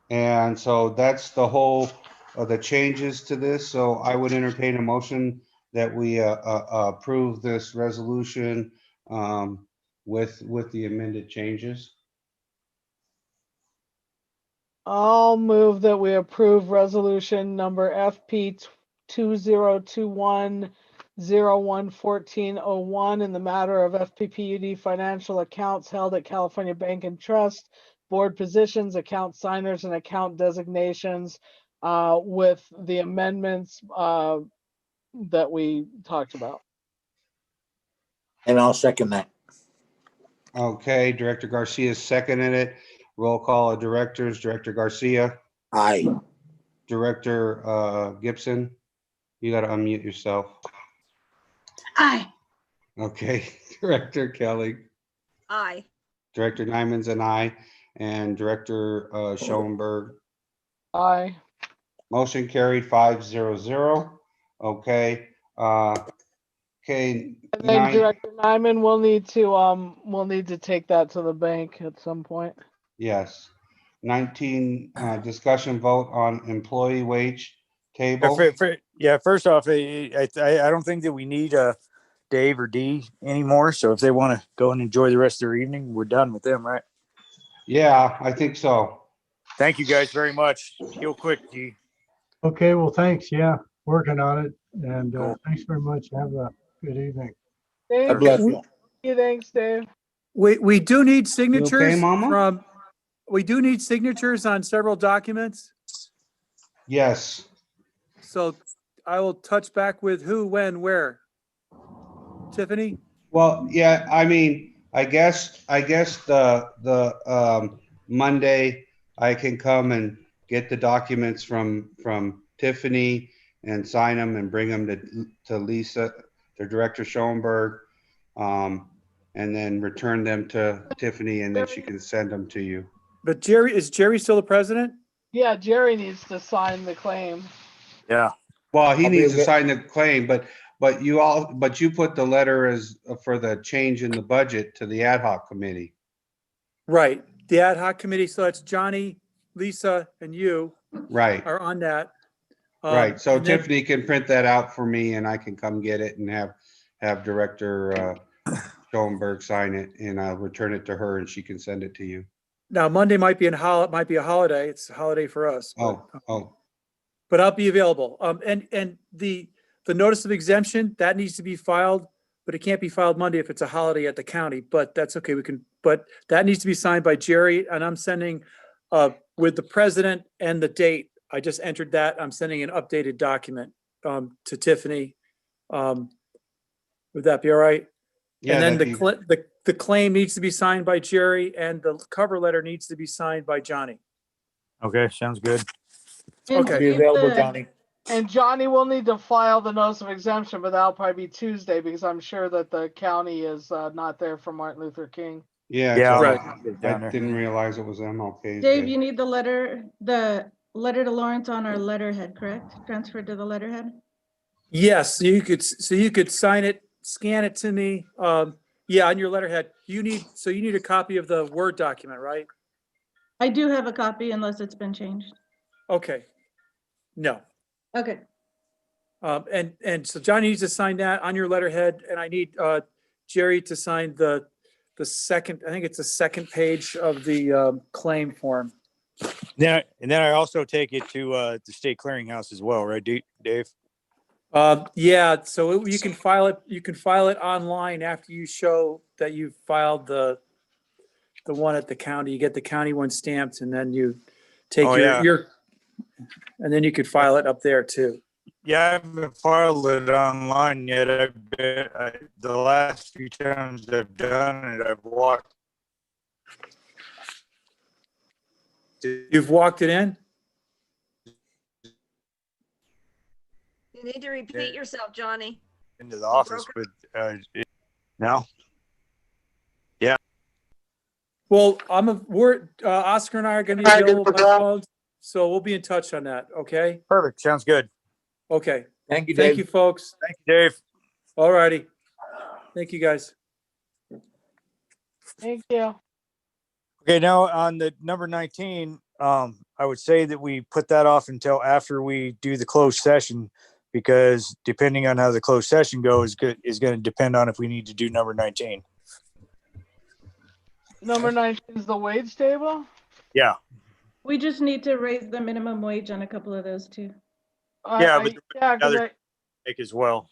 And so that's the whole of the changes to this. So I would entertain a motion that we approve this resolution with the amended changes. I'll move that we approve resolution number FP 2021-01-1401 in the matter of FPPUD financial accounts held at California Bank and Trust, board positions, account signers, and account designations with the amendments that we talked about. And I'll second that. Okay, Director Garcia seconded it. Roll call of directors, Director Garcia, Aye. Director Gibson. You got to unmute yourself. Aye. Okay, Director Kelly, Aye. Director Nyman's an aye, and Director Schoenberg. Aye. Motion carried 5-0-0. Okay. Okay. And then Director Nyman will need to take that to the bank at some point. Yes. 19, discussion vote on employee wage table. First off, I don't think that we need Dave or Dee anymore. So if they want to go and enjoy the rest of their evening, we're done with them, right? Yeah, I think so. Thank you guys very much. Heal quick, Dee. Okay, well, thanks. Yeah, working on it. And Cool. thanks very much. Have a good evening. God bless you. Thanks, Dave. We do need signatures Mama? we do need signatures on several documents. Yes. So I will touch back with who, when, where. Tiffany? Well, yeah, I mean, I guess the Monday I can come and get the documents from Tiffany and sign them and bring them to Lisa, to Director Schoenberg, and then return them to Tiffany, and then she can send them to you. But is Jerry still the president? Yeah, Jerry needs to sign the claim. Yeah. Well, he I'll be needs to avail- sign the claim, but you put the letter as for the change in the budget to the ad hoc committee. Right. The ad hoc committee, so that's Johnny, Lisa, and you Right. are on that. Right, so and then- Tiffany can print that out for me and I can come get it and have Director Schoenberg sign it and I'll return it to her and she can send it to you. Now, Monday might be a holiday. It's a holiday for us. But I'll be available. And the notice of exemption, that needs to be filed, but it can't be filed Monday if it's a holiday at the county, but that's okay. But that needs to be signed by Jerry, and I'm sending with the president and the date. I just entered that. I'm sending an updated document to Tiffany. Would that be all right? Yeah, And then that'd be- the claim needs to be signed by Jerry, and the cover letter needs to be signed by Johnny. Okay, sounds good. And Okay. Be Dave, available, the- Johnny. And Johnny will need to file the notice of exemption, but that'll probably be Tuesday because I'm sure that the county is not there for Martin Luther King. Yeah, Yeah, so Right. I didn't realize it was MLK's Dave, Day. you need the letter to Lawrence on our letterhead, correct? Transferred to the letterhead? Yes, so you could sign it, scan it to me. Yeah, on your letterhead. You need a copy of the Word document, right? I do have a copy unless it's been changed. Okay. No. Okay. And so Johnny needs to sign that on your letterhead, and I need Jerry to sign the second, I think it's the second page of the claim form. Then I also take it to the state clearinghouse as well, right, Dave? Yeah, so you can file it online after you show that you filed the one at the county. You get the county one stamped, and then you take and then you could file it up there too. Yeah, I haven't filed it online yet. The last few times I've done it, I've walked. You've walked it in? You need to repeat yourself, Johnny. Into the office, but no. Yeah. Well, Oscar and I are going to be available by phone, so we'll be in touch on that. Okay. Perfect. Sounds good. Okay. Thank you, Dave. Thank you, folks. Thank you, Dave. All righty. Thank you, guys. Thank you. Okay, now on the number 19, I would say that we put that off until after we do the closed session, because depending on how the closed session goes is going to depend on if we need to do number 19. Number 19 is the wage table. Yeah. We just need to raise the minimum wage on a couple of those too. Yeah, but yeah, 'cause other take as well.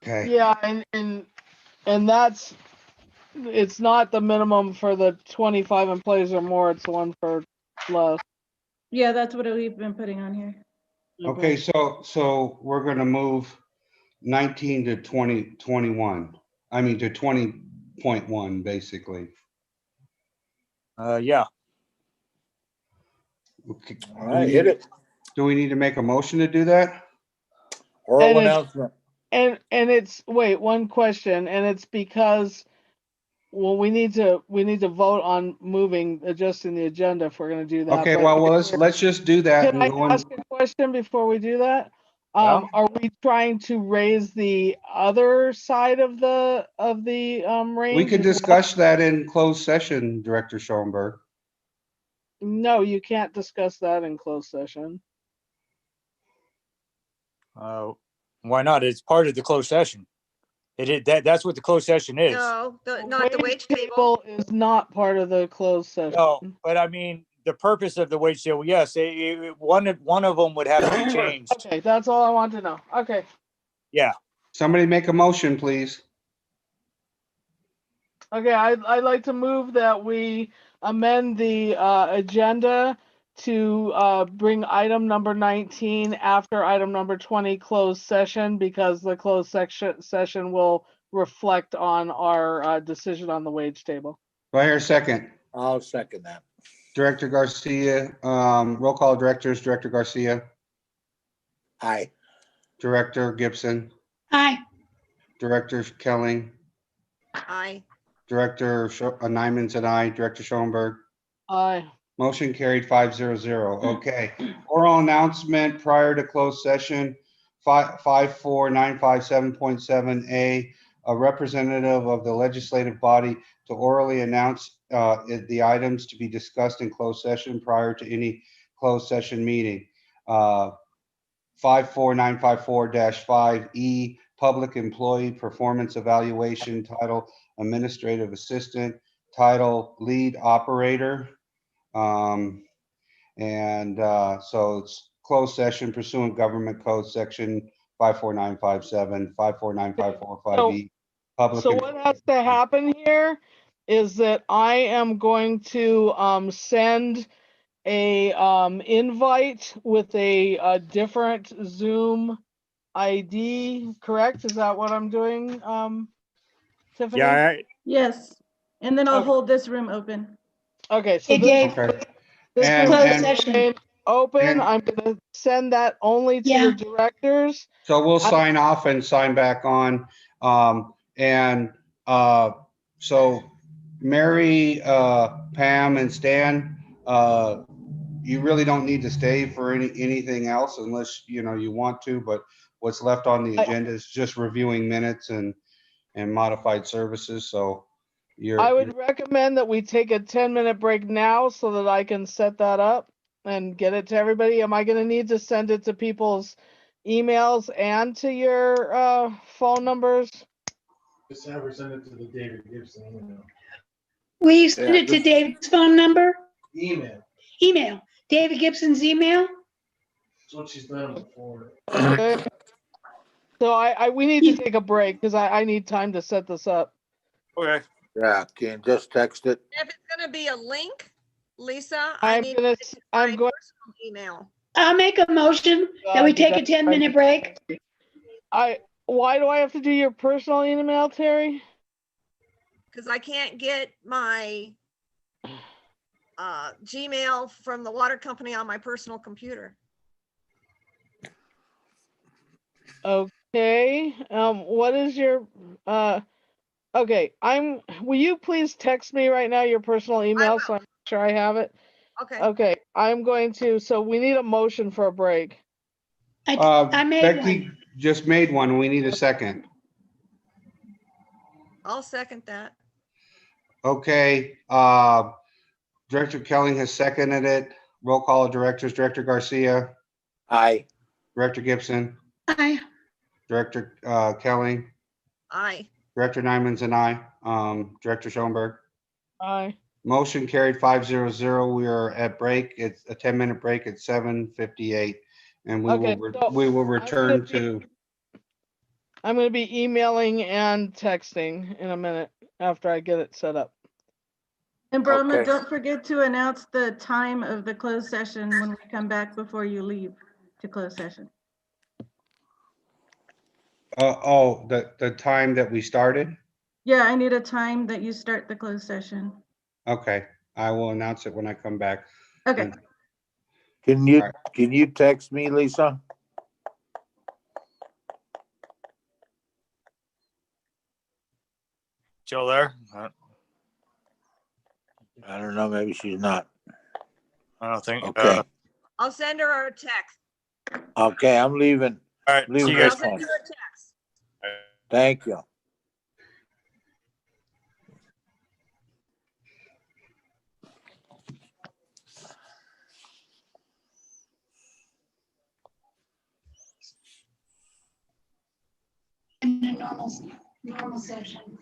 Okay. yeah, and that's, it's not the minimum for the 25 employees or more. It's the one for less. Yeah, that's what we've been putting on here. Okay, so we're gonna move 19 to 2021. I mean to 20.1 basically. Yeah. Okay. All right, hit it. Do we need to make a motion to do that? Oral And announcement. And it's, wait, one question, and it's because, well, we need to vote on adjusting the agenda if we're gonna do that. Okay, but well, let's just do that. Can and I go on. ask a question before we do that? Yeah. Are we trying to raise the other side of the range? We can as well? discuss that in closed session, Director Schoenberg. No, you can't discuss that in closed session. Why not? It's part of the closed session. That's what the closed session is. No, not the wage table. Is not part of the closed session. No, but I mean, the purpose of the wage table, yes, one of them would have to be changed. Okay, that's all I want to know. Okay. Yeah. Somebody make a motion, please. Okay, I'd like to move that we amend the agenda to bring item number 19 after item number 20 closed session, because the closed session will reflect on our decision on the wage table. Do I hear a second? I'll second that. Director Garcia, roll call directors, Director Garcia, Aye. Director Gibson, Aye. Director Kelly, Aye. Director Nyman said aye, Director Schoenberg. Aye. Motion carried 500. Okay. Oral announcement prior to closed session 54957.7A. A representative of the legislative body to orally announce the items to be discussed in closed session prior to any closed session meeting. 54954-5E, Public Employee Performance Evaluation, title Administrative Assistant, title Lead Operator. So it's closed session pursuant Government Code Section 54957, 54954-5E. So what has to happen here is that I am going to send a invite with a different Zoom ID, correct? Is that what I'm doing, Tiffany? Yeah, Yes. And then I'll Okay. hold this room open. Okay, so Hey, this, Dave, Okay. this And- room closed is session. open. and- I'm gonna send that only to Yeah. the directors. So we'll sign off and sign back on. So Mary, Pam and Stan, you really don't need to stay for anything else unless, you want to, but what's left on the agenda is just reviewing minutes and modified services. So I would recommend that we take a 10-minute break now so that I can set that up and get it to everybody. Am I gonna need to send it to people's emails and to your phone numbers? Just have her send it to the David Gibson email. Will you send Yeah, it to just- David's phone number? Email. Email. David Gibson's email? That's what she's done before. Okay. So we need to take a break because I need time to set this up. okay. Yeah, can you just text it? If it's gonna be a link, Lisa, I I'm need gonna, my I'm going. personal email. I'll make a motion that we take a 10-minute break. Why do I have to do your personal email, Terry? Because I can't get my Gmail from the water company on my personal computer. Okay, what is your, okay, will you please text me right now your personal email so I'm sure I have it? Okay. Okay, so we need a motion for a break. I made Becky one. just made one. We need a second. I'll second that. Okay, Director Kelly has seconded it. Roll call of directors, Director Garcia, Aye. Director Gibson, Aye. Director Kelly, Aye. Director Nyman's and I, Director Schoenberg. Aye. Motion carried 500. We are at break. It's a 10-minute break at 7:58. And Okay, so we will return to, I'm gonna be emailing and texting in a minute after I get it set up. And Brahma, Okay. don't forget to announce the time of the closed session when we come back before you leave to close session. the time that we started. Yeah, I need a time that you start the closed session. Okay, I will announce it when I come back. Okay. Can you, All right. can you text me, Lisa? Still there? I don't know, maybe she's not. I don't think. Okay. I'll send her a text. Okay, I'm leaving. All right. See Leaving you I'll guys. this send one. you a text. Thank you. In a normal session.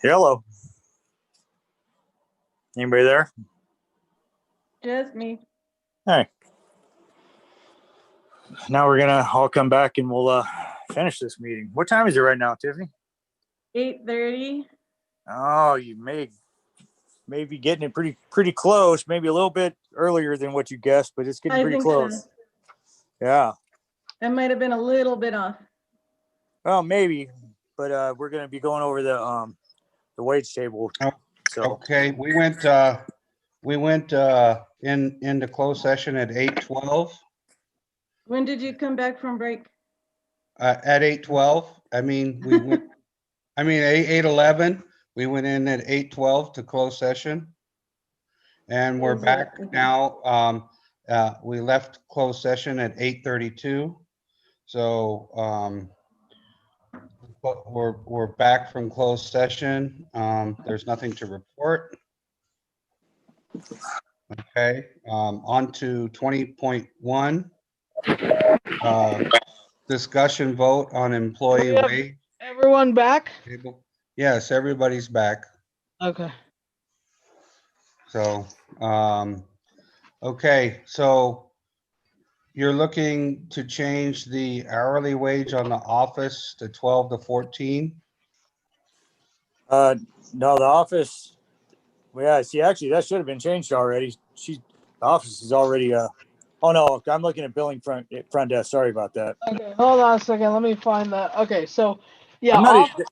Hello. Anybody there? Just me. Hey. Now we're gonna all come back and we'll finish this meeting. What time is it right now, Tiffany? 8:30. Oh, you may be getting it pretty close. Maybe a little bit earlier than what you guessed, but it's getting I pretty think close. so. Yeah. That might have been a little bit off. Well, maybe, but we're gonna be going over the wage table. So Okay, we went into closed session at 8:12. When did you come back from break? At 8:12. I mean, we went. I mean, 8:11. We went in at 8:12 to close session, and we're Is it- back okay. now. We left closed session at 8:32. So we're back from closed session. There's nothing to report. Okay, on to 20.1. Discussion vote on employee We have wage. everyone back? Yes, everybody's back. Okay. So, okay, so you're looking to change the hourly wage on the office to 12 to 14? no, the office. Well, yeah, see, actually, that should have been changed already. The office is already. Oh no, I'm looking at billing front desk. Sorry about that. Okay, hold on a second. Let me find that. Okay, so yeah, I'm not. office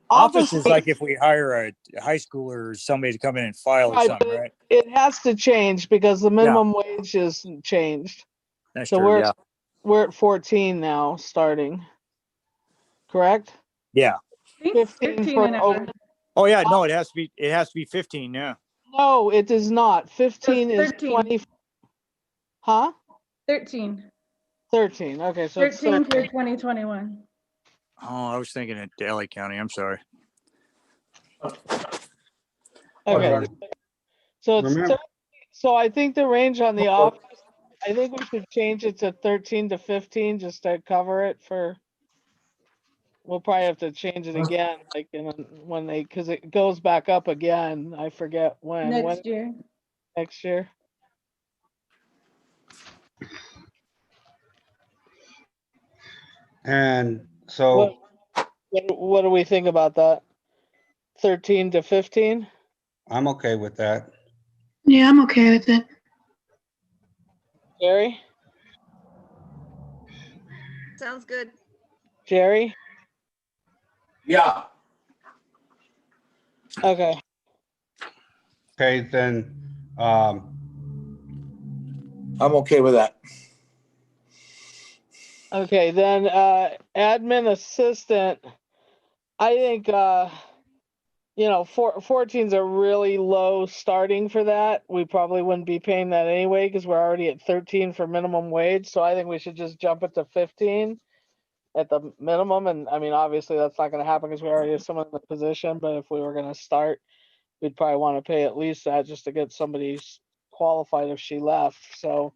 Office is like if we hire a high schooler or somebody to come in and file or right, something, but right? it has to change because the minimum wage is changed. That's So true. Yeah. we're at 14 now, starting. Correct? Yeah. I think 15 13 for and a over. half. Oh yeah. No, it has to be 15. Yeah. No, it is not. 15 is 13. 20. Huh? 13. 13. Okay, so it's 13 for 13. 2021. Oh, I was thinking at LA County. I'm sorry. Okay. So it's Remember, so I think the range on the office, I think we should change it to 13 to 15 just to cover it for. We'll probably have to change it again, like when they, because it goes back up again. I forget when. Next year. Next year. and so What do we think about that? 13 to 15? I'm okay with that. Yeah, I'm okay with it. Jerry? Sounds good. Jerry? Yeah. Okay. Okay, then, I'm okay with that. Okay, then admin assistant, I think 14's a really low starting for that. We probably wouldn't be paying that anyway because we're already at 13 for minimum wage. So I think we should just jump it to 15 at the minimum. And I mean, obviously that's not going to happen because we already have someone in the position. But if we were going to start, we'd probably want to pay at least that just to get somebody qualified if she left. So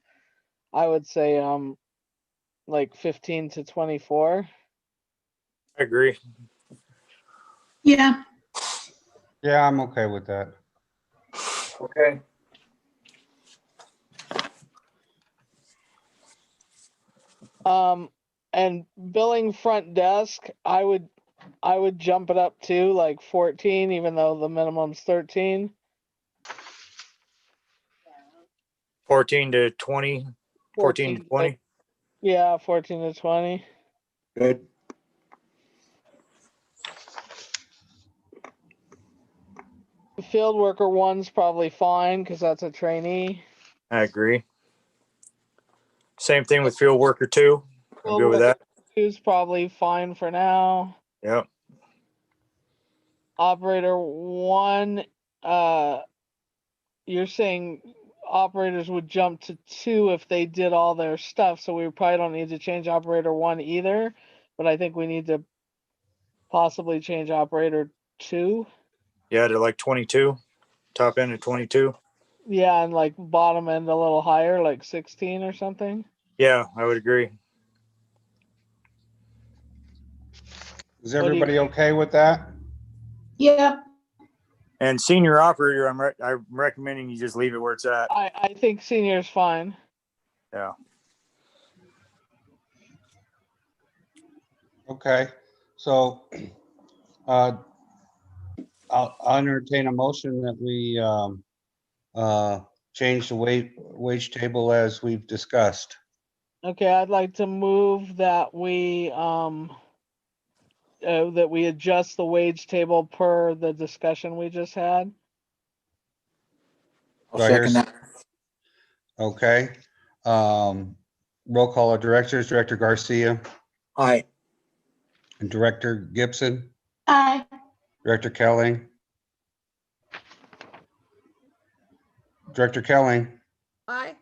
I would say like 15 to 24. I agree. Yeah. yeah, I'm okay with that. Okay. And billing front desk, I would jump it up to like 14, even though the minimum's 13. 14 to 20. 14 to 20. Yeah, 14 to 20. Good. The field worker one's probably fine because that's a trainee. I agree. Same thing with field worker 2. I'm good with that. Two's probably fine for now. Yep. Operator 1, you're saying operators would jump to 2 if they did all their stuff, so we probably don't need to change operator 1 either, but I think we need to possibly change operator 2. Yeah, to like 22. Top end of 22. Yeah, and like bottom end a little higher, like 16 or something. Yeah, I would agree. Is everybody okay with that? Yep. And senior operator, I'm recommending you just leave it where it's at. I think senior is fine. Yeah. Okay, so I'll entertain a motion that we change the wage table as we've discussed. Okay, I'd like to move that we adjust the wage table per the discussion we just had. I'll Do I hear second that. Okay. Roll call of directors, Director Garcia Aye. and Director Gibson, Aye. Director Kelly. Director Kelly. Aye.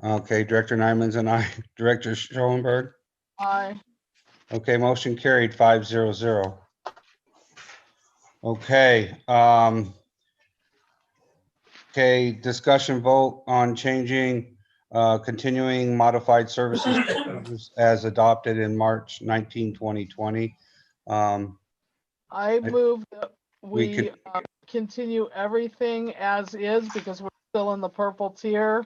Okay, Director Nyman's and I, Director Schoenberg. Aye. Okay, motion carried 5-0-0. Okay, okay, discussion vote on changing, continuing modified services as adopted in March 19, 2020. I move that we we could- continue everything as is because we're still in the purple tier.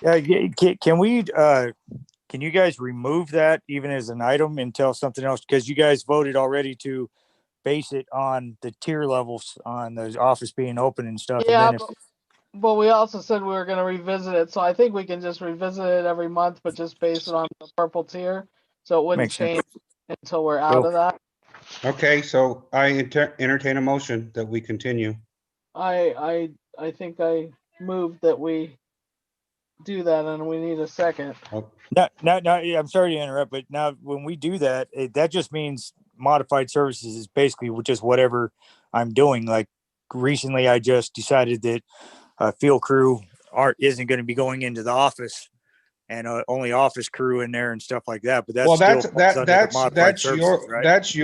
Yeah. Can we, can you guys remove that even as an item until something else? Because you guys voted already to base it on the tier levels on the office being open and stuff. Yeah, And then but we also said we were going to revisit it. So I think we can just revisit it every month, but just base it on the purple tier. So it wouldn't Makes sense. change until we're out of that. Okay, so I entertain a motion that we continue. I think I moved that we do that and we need a second. No, yeah, I'm sorry to interrupt, but now when we do that, that just means modified services is basically just whatever I'm doing. Like recently, I just decided that field crew isn't going to be going into the office and only office crew in there and stuff like that. But that's Well, still that's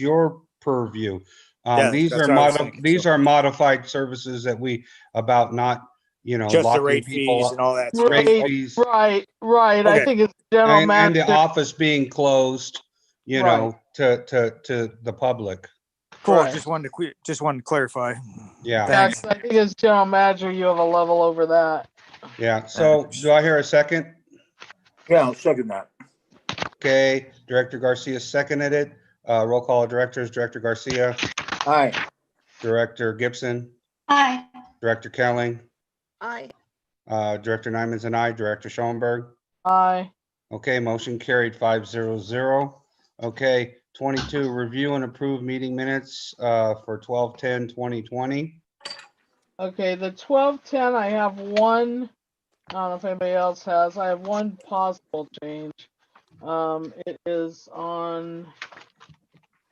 your purview. Yeah, These that's are what I was thinking, these so. are modified services that we about not, Just the locking rate people fees up. and all that Rate stuff. fees. Right. I Okay. think it's general And manager. the office being closed, Right. to the public. Cool. Right. Just wanted to clarify. Yeah. Thanks. I think as general manager, you have a level over that. Yeah. So do I hear a second? Yeah, I'll second that. Okay. Director Garcia seconded it. Roll call of directors, Director Garcia, Aye. Director Gibson, Aye. Director Kelly, Aye. Director Nyman's and I, Director Schoenberg. Aye. Okay, motion carried 5-0-0. Okay, 22, review and approve meeting minutes for 12/10/2020. Okay, the 12/10, I have one, I don't know if anybody else has, I have one possible change. It is on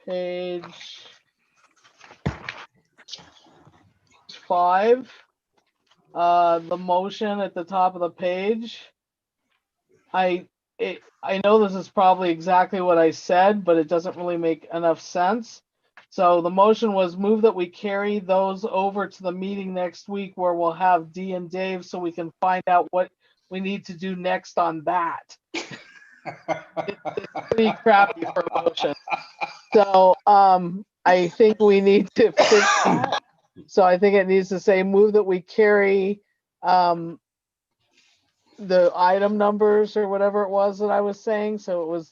page 5. The motion at the top of the page. I know this is probably exactly what I said, but it doesn't really make enough sense. So the motion was move that we carry those over to the meeting next week where we'll have Dee and Dave so we can find out what we need to do next on that. It's pretty crappy for a motion. So I think we need to fix that. So I think it needs to say move that we carry the item numbers or whatever it was that I was saying. So it was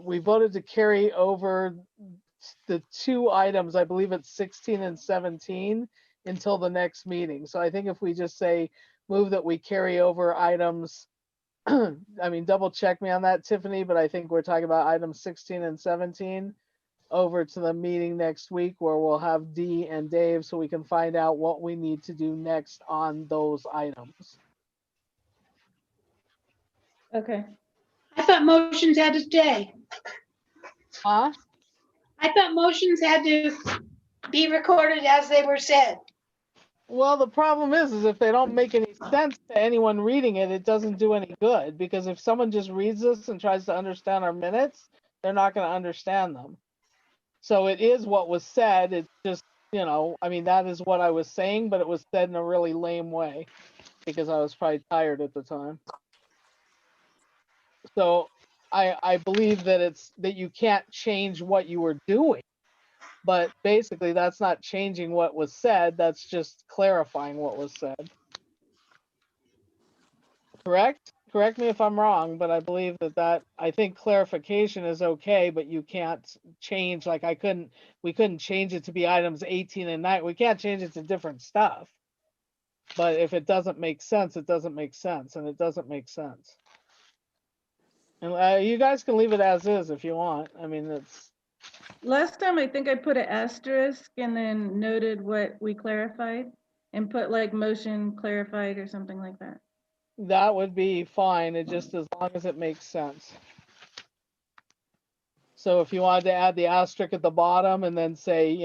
we voted to carry over the 2 items, I believe it's 16 and 17 until the next meeting. So I think if we just say move that we carry over items, I mean, double check me on that, Tiffany, but I think we're talking about items 16 and 17 over to the meeting next week where we'll have Dee and Dave so we can find out what we need to do next on those items. Okay. I thought motions had to stay. Huh? I thought motions had to be recorded as they were said. Well, the problem is if they don't make any sense to anyone reading it, it doesn't do any good, because if someone just reads this and tries to understand our minutes, they're not going to understand them. So it is what was said. It's just, I mean, that is what I was saying, but it was said in a really lame way because I was probably tired at the time. So I believe that that you can't change what you were doing. But basically, that's not changing what was said. That's just clarifying what was said. Correct? Correct me if I'm wrong, but I believe I think clarification is okay, but you can't change, like we couldn't change it to be items 18 and 9. We can't change it to different stuff. But if it doesn't make sense, it doesn't make sense, and it doesn't make sense. And you guys can leave it as is if you want. I mean, it's. Last time, I think I put an asterisk and then noted what we clarified and put like motion clarified or something like that. That would be fine, it just as long as it makes sense. So if you wanted to add the asterisk at the bottom and then say,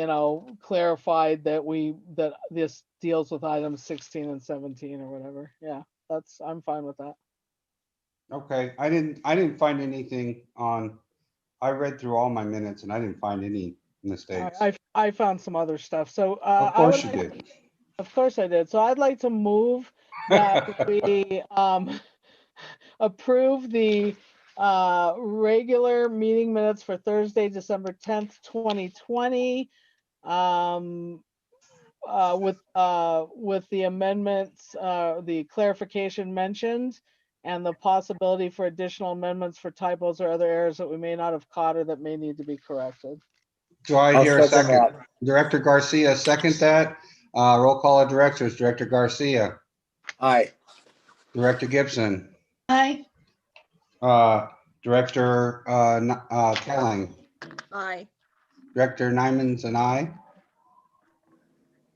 clarified that that this deals with items 16 and 17 or whatever. Yeah, I'm fine with that. Okay, I didn't find anything I read through all my minutes and I didn't find any mistakes. I found some other stuff. So Of course you did. Of course I did. So I'd like to move that we approve the regular meeting minutes for Thursday, December 10th, 2020. With the amendments, the clarification mentioned, and the possibility for additional amendments for typos or other errors that we may not have caught or that may need to be corrected. Do I I'll hear a second second? Director Garcia, second that. Roll call of directors. Director Garcia, Aye. Director Gibson, Aye. Director Kelling, Aye. Director Nyman's and I.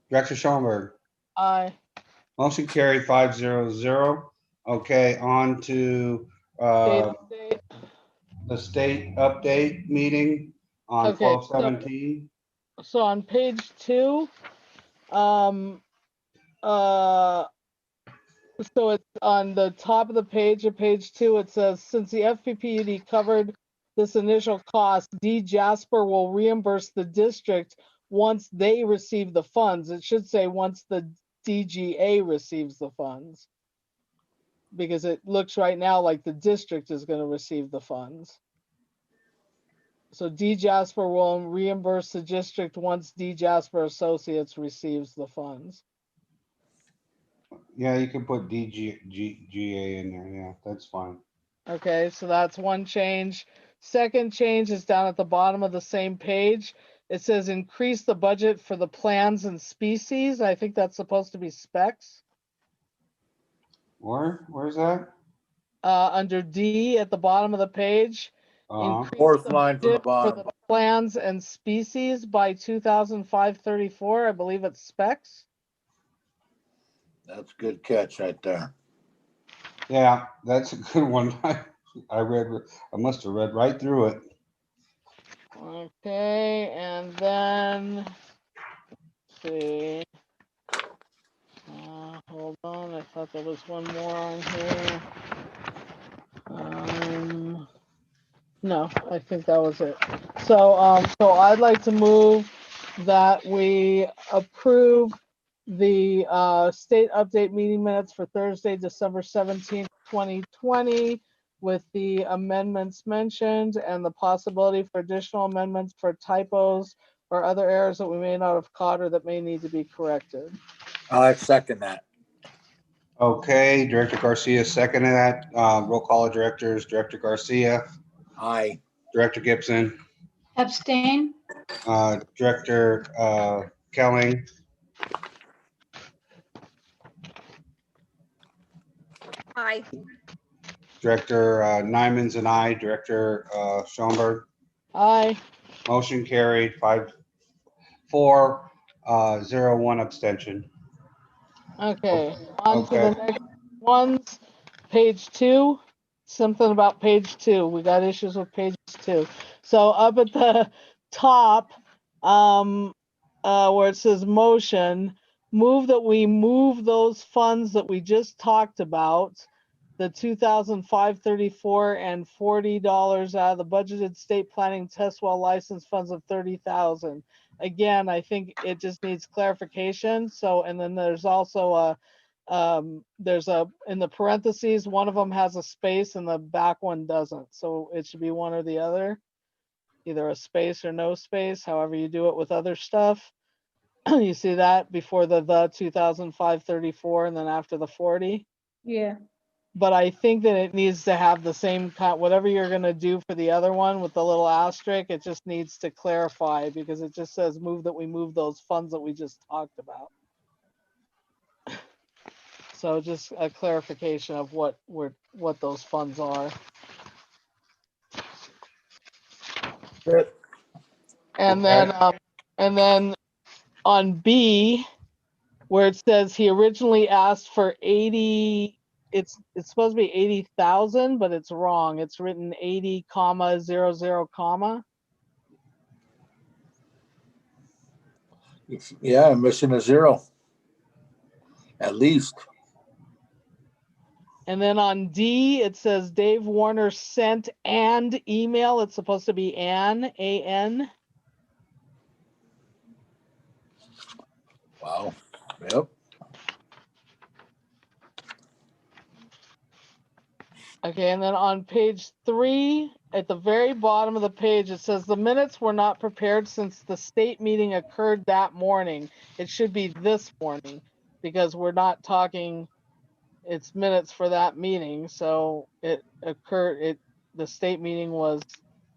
Director Schoenberg. Aye. Motion carried 500. Okay, on to State the state update meeting on Okay, 12/17. So on page 2, so it's on the top of the page of page 2, it says, since the FPPUD covered this initial cost, D Jasper will reimburse the district once they receive the funds. It should say once the DGA receives the funds, because it looks right now like the district is going to receive the funds. So D Jasper will reimburse the district once D Jasper Associates receives the funds. Yeah, you can put DGA in there. Yeah, that's fine. Okay, so that's one change. Second change is down at the bottom of the same page. It says increase the budget for the plans and species. I think that's supposed to be specs. Where's that? Under D at the bottom of the page. Increase Fourth the line from the budget for bottom. the plans and species by 2,534. I believe it's specs. That's a good catch right there. Yeah, that's a good one. I must have read right through it. Okay, and then, let's see. Hold on, I thought there was one more on here. No, I think that was it. So, so I'd like to move that we approve the state update meeting minutes for Thursday, December 17th, 2020, with the amendments mentioned and the possibility for additional amendments for typos or other errors that we may not have caught or that may need to be corrected. I second that. Okay, Director Garcia seconded that. Roll call of directors. Director Garcia. Aye. Director Gibson. Abstain. Director Kelling. Aye. Director Nyman's and I. Director Schoenberg. Aye. Motion carried 5-4, 0, 1 abstention. Okay, on to the next ones. Page 2, something about page 2. We got issues with page 2. So up at the top, where it says motion, move that we move those funds that we just talked about, the 2,534 and $40 out of the budgeted state planning test well license funds of 30,000. Again, I think it just needs clarification. So, and then there's also there's in the parentheses, one of them has a space and the back one doesn't. So it should be one or the other, either a space or no space, however you do it with other stuff. You see that before the 2005-34 and then after the 40. Yeah. But I think that it needs to have the same kind, whatever you're going to do for the other one with the little asterisk, it just needs to clarify because it just says we move those funds that we just talked about. So just a clarification of what those funds are. Good. And Okay. then on B, where it says he originally asked for 80, it's supposed to be 80,000, but it's wrong. It's written 80,00, comma. Yeah, I'm missing a zero. At least. And then on D, it says Dave Warner sent and email. It's supposed to be an, A-N. Wow. Yep. Okay, and then on page 3, at the very bottom of the page, it says the minutes were not prepared since the state meeting occurred that morning. It should be this morning because we're not talking, it's minutes for that meeting. So it occurred, the state meeting was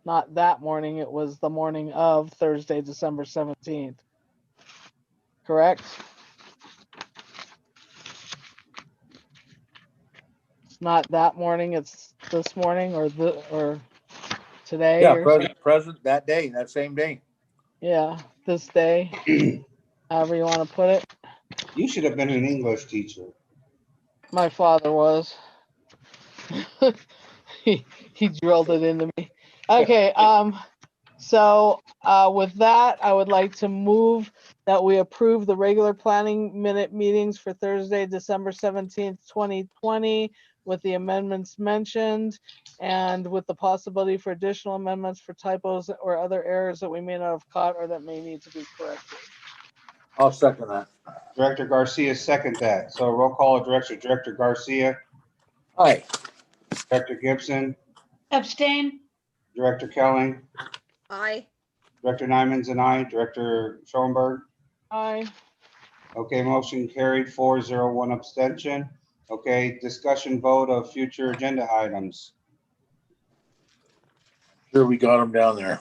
not that morning, it was the morning of Thursday, December 17th. Correct? It's not that morning, it's this morning or today. Yeah, or present that day, that same day. Yeah, this day, however you want to put it. You should have been an English teacher. My father was. he drilled it into me. Okay, so with that, I would like to move that we approve the regular planning minute meetings for Thursday, December 17th, 2020, with the amendments mentioned, and with the possibility for additional amendments for typos or other errors that we may not have caught or that may need to be corrected. I'll second that. Director Garcia second that. So roll call of Director Garcia, Aye. Director Gibson, Abstain. Director Kelling, Aye. Director Nyman's and I, Director Schoenberg. Aye. Okay, motion carried 4-0, 1 abstention. Okay, discussion vote of future agenda items. Sure, we got them down there.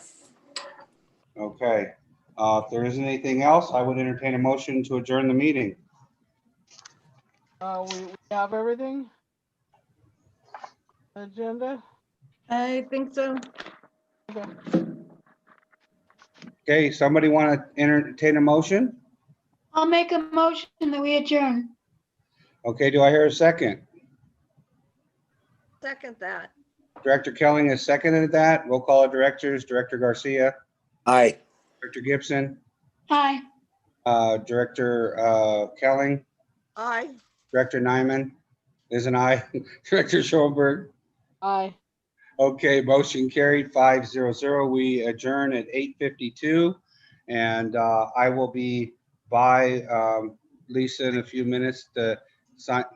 Okay, if there isn't anything else, I would entertain a motion to adjourn the meeting. We have everything? Agenda? I think so. Okay. Okay, somebody want to entertain a motion? I'll make a motion that we adjourn. Okay, do I hear a second? Second that. Director Kelling has seconded that. Roll call of directors, Director Garcia, Aye. Director Gibson, Aye. Director Kelling, Aye. Director Nyman is an aye. Director Schoenberg. Aye. Okay, motion carried 5-0. We adjourn at 8:52, and I will be by Lisa in a few minutes to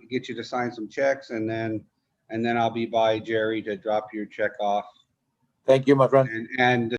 get you to sign some checks, and then I'll be by Jerry to drop your check off. Thank you, my friend. And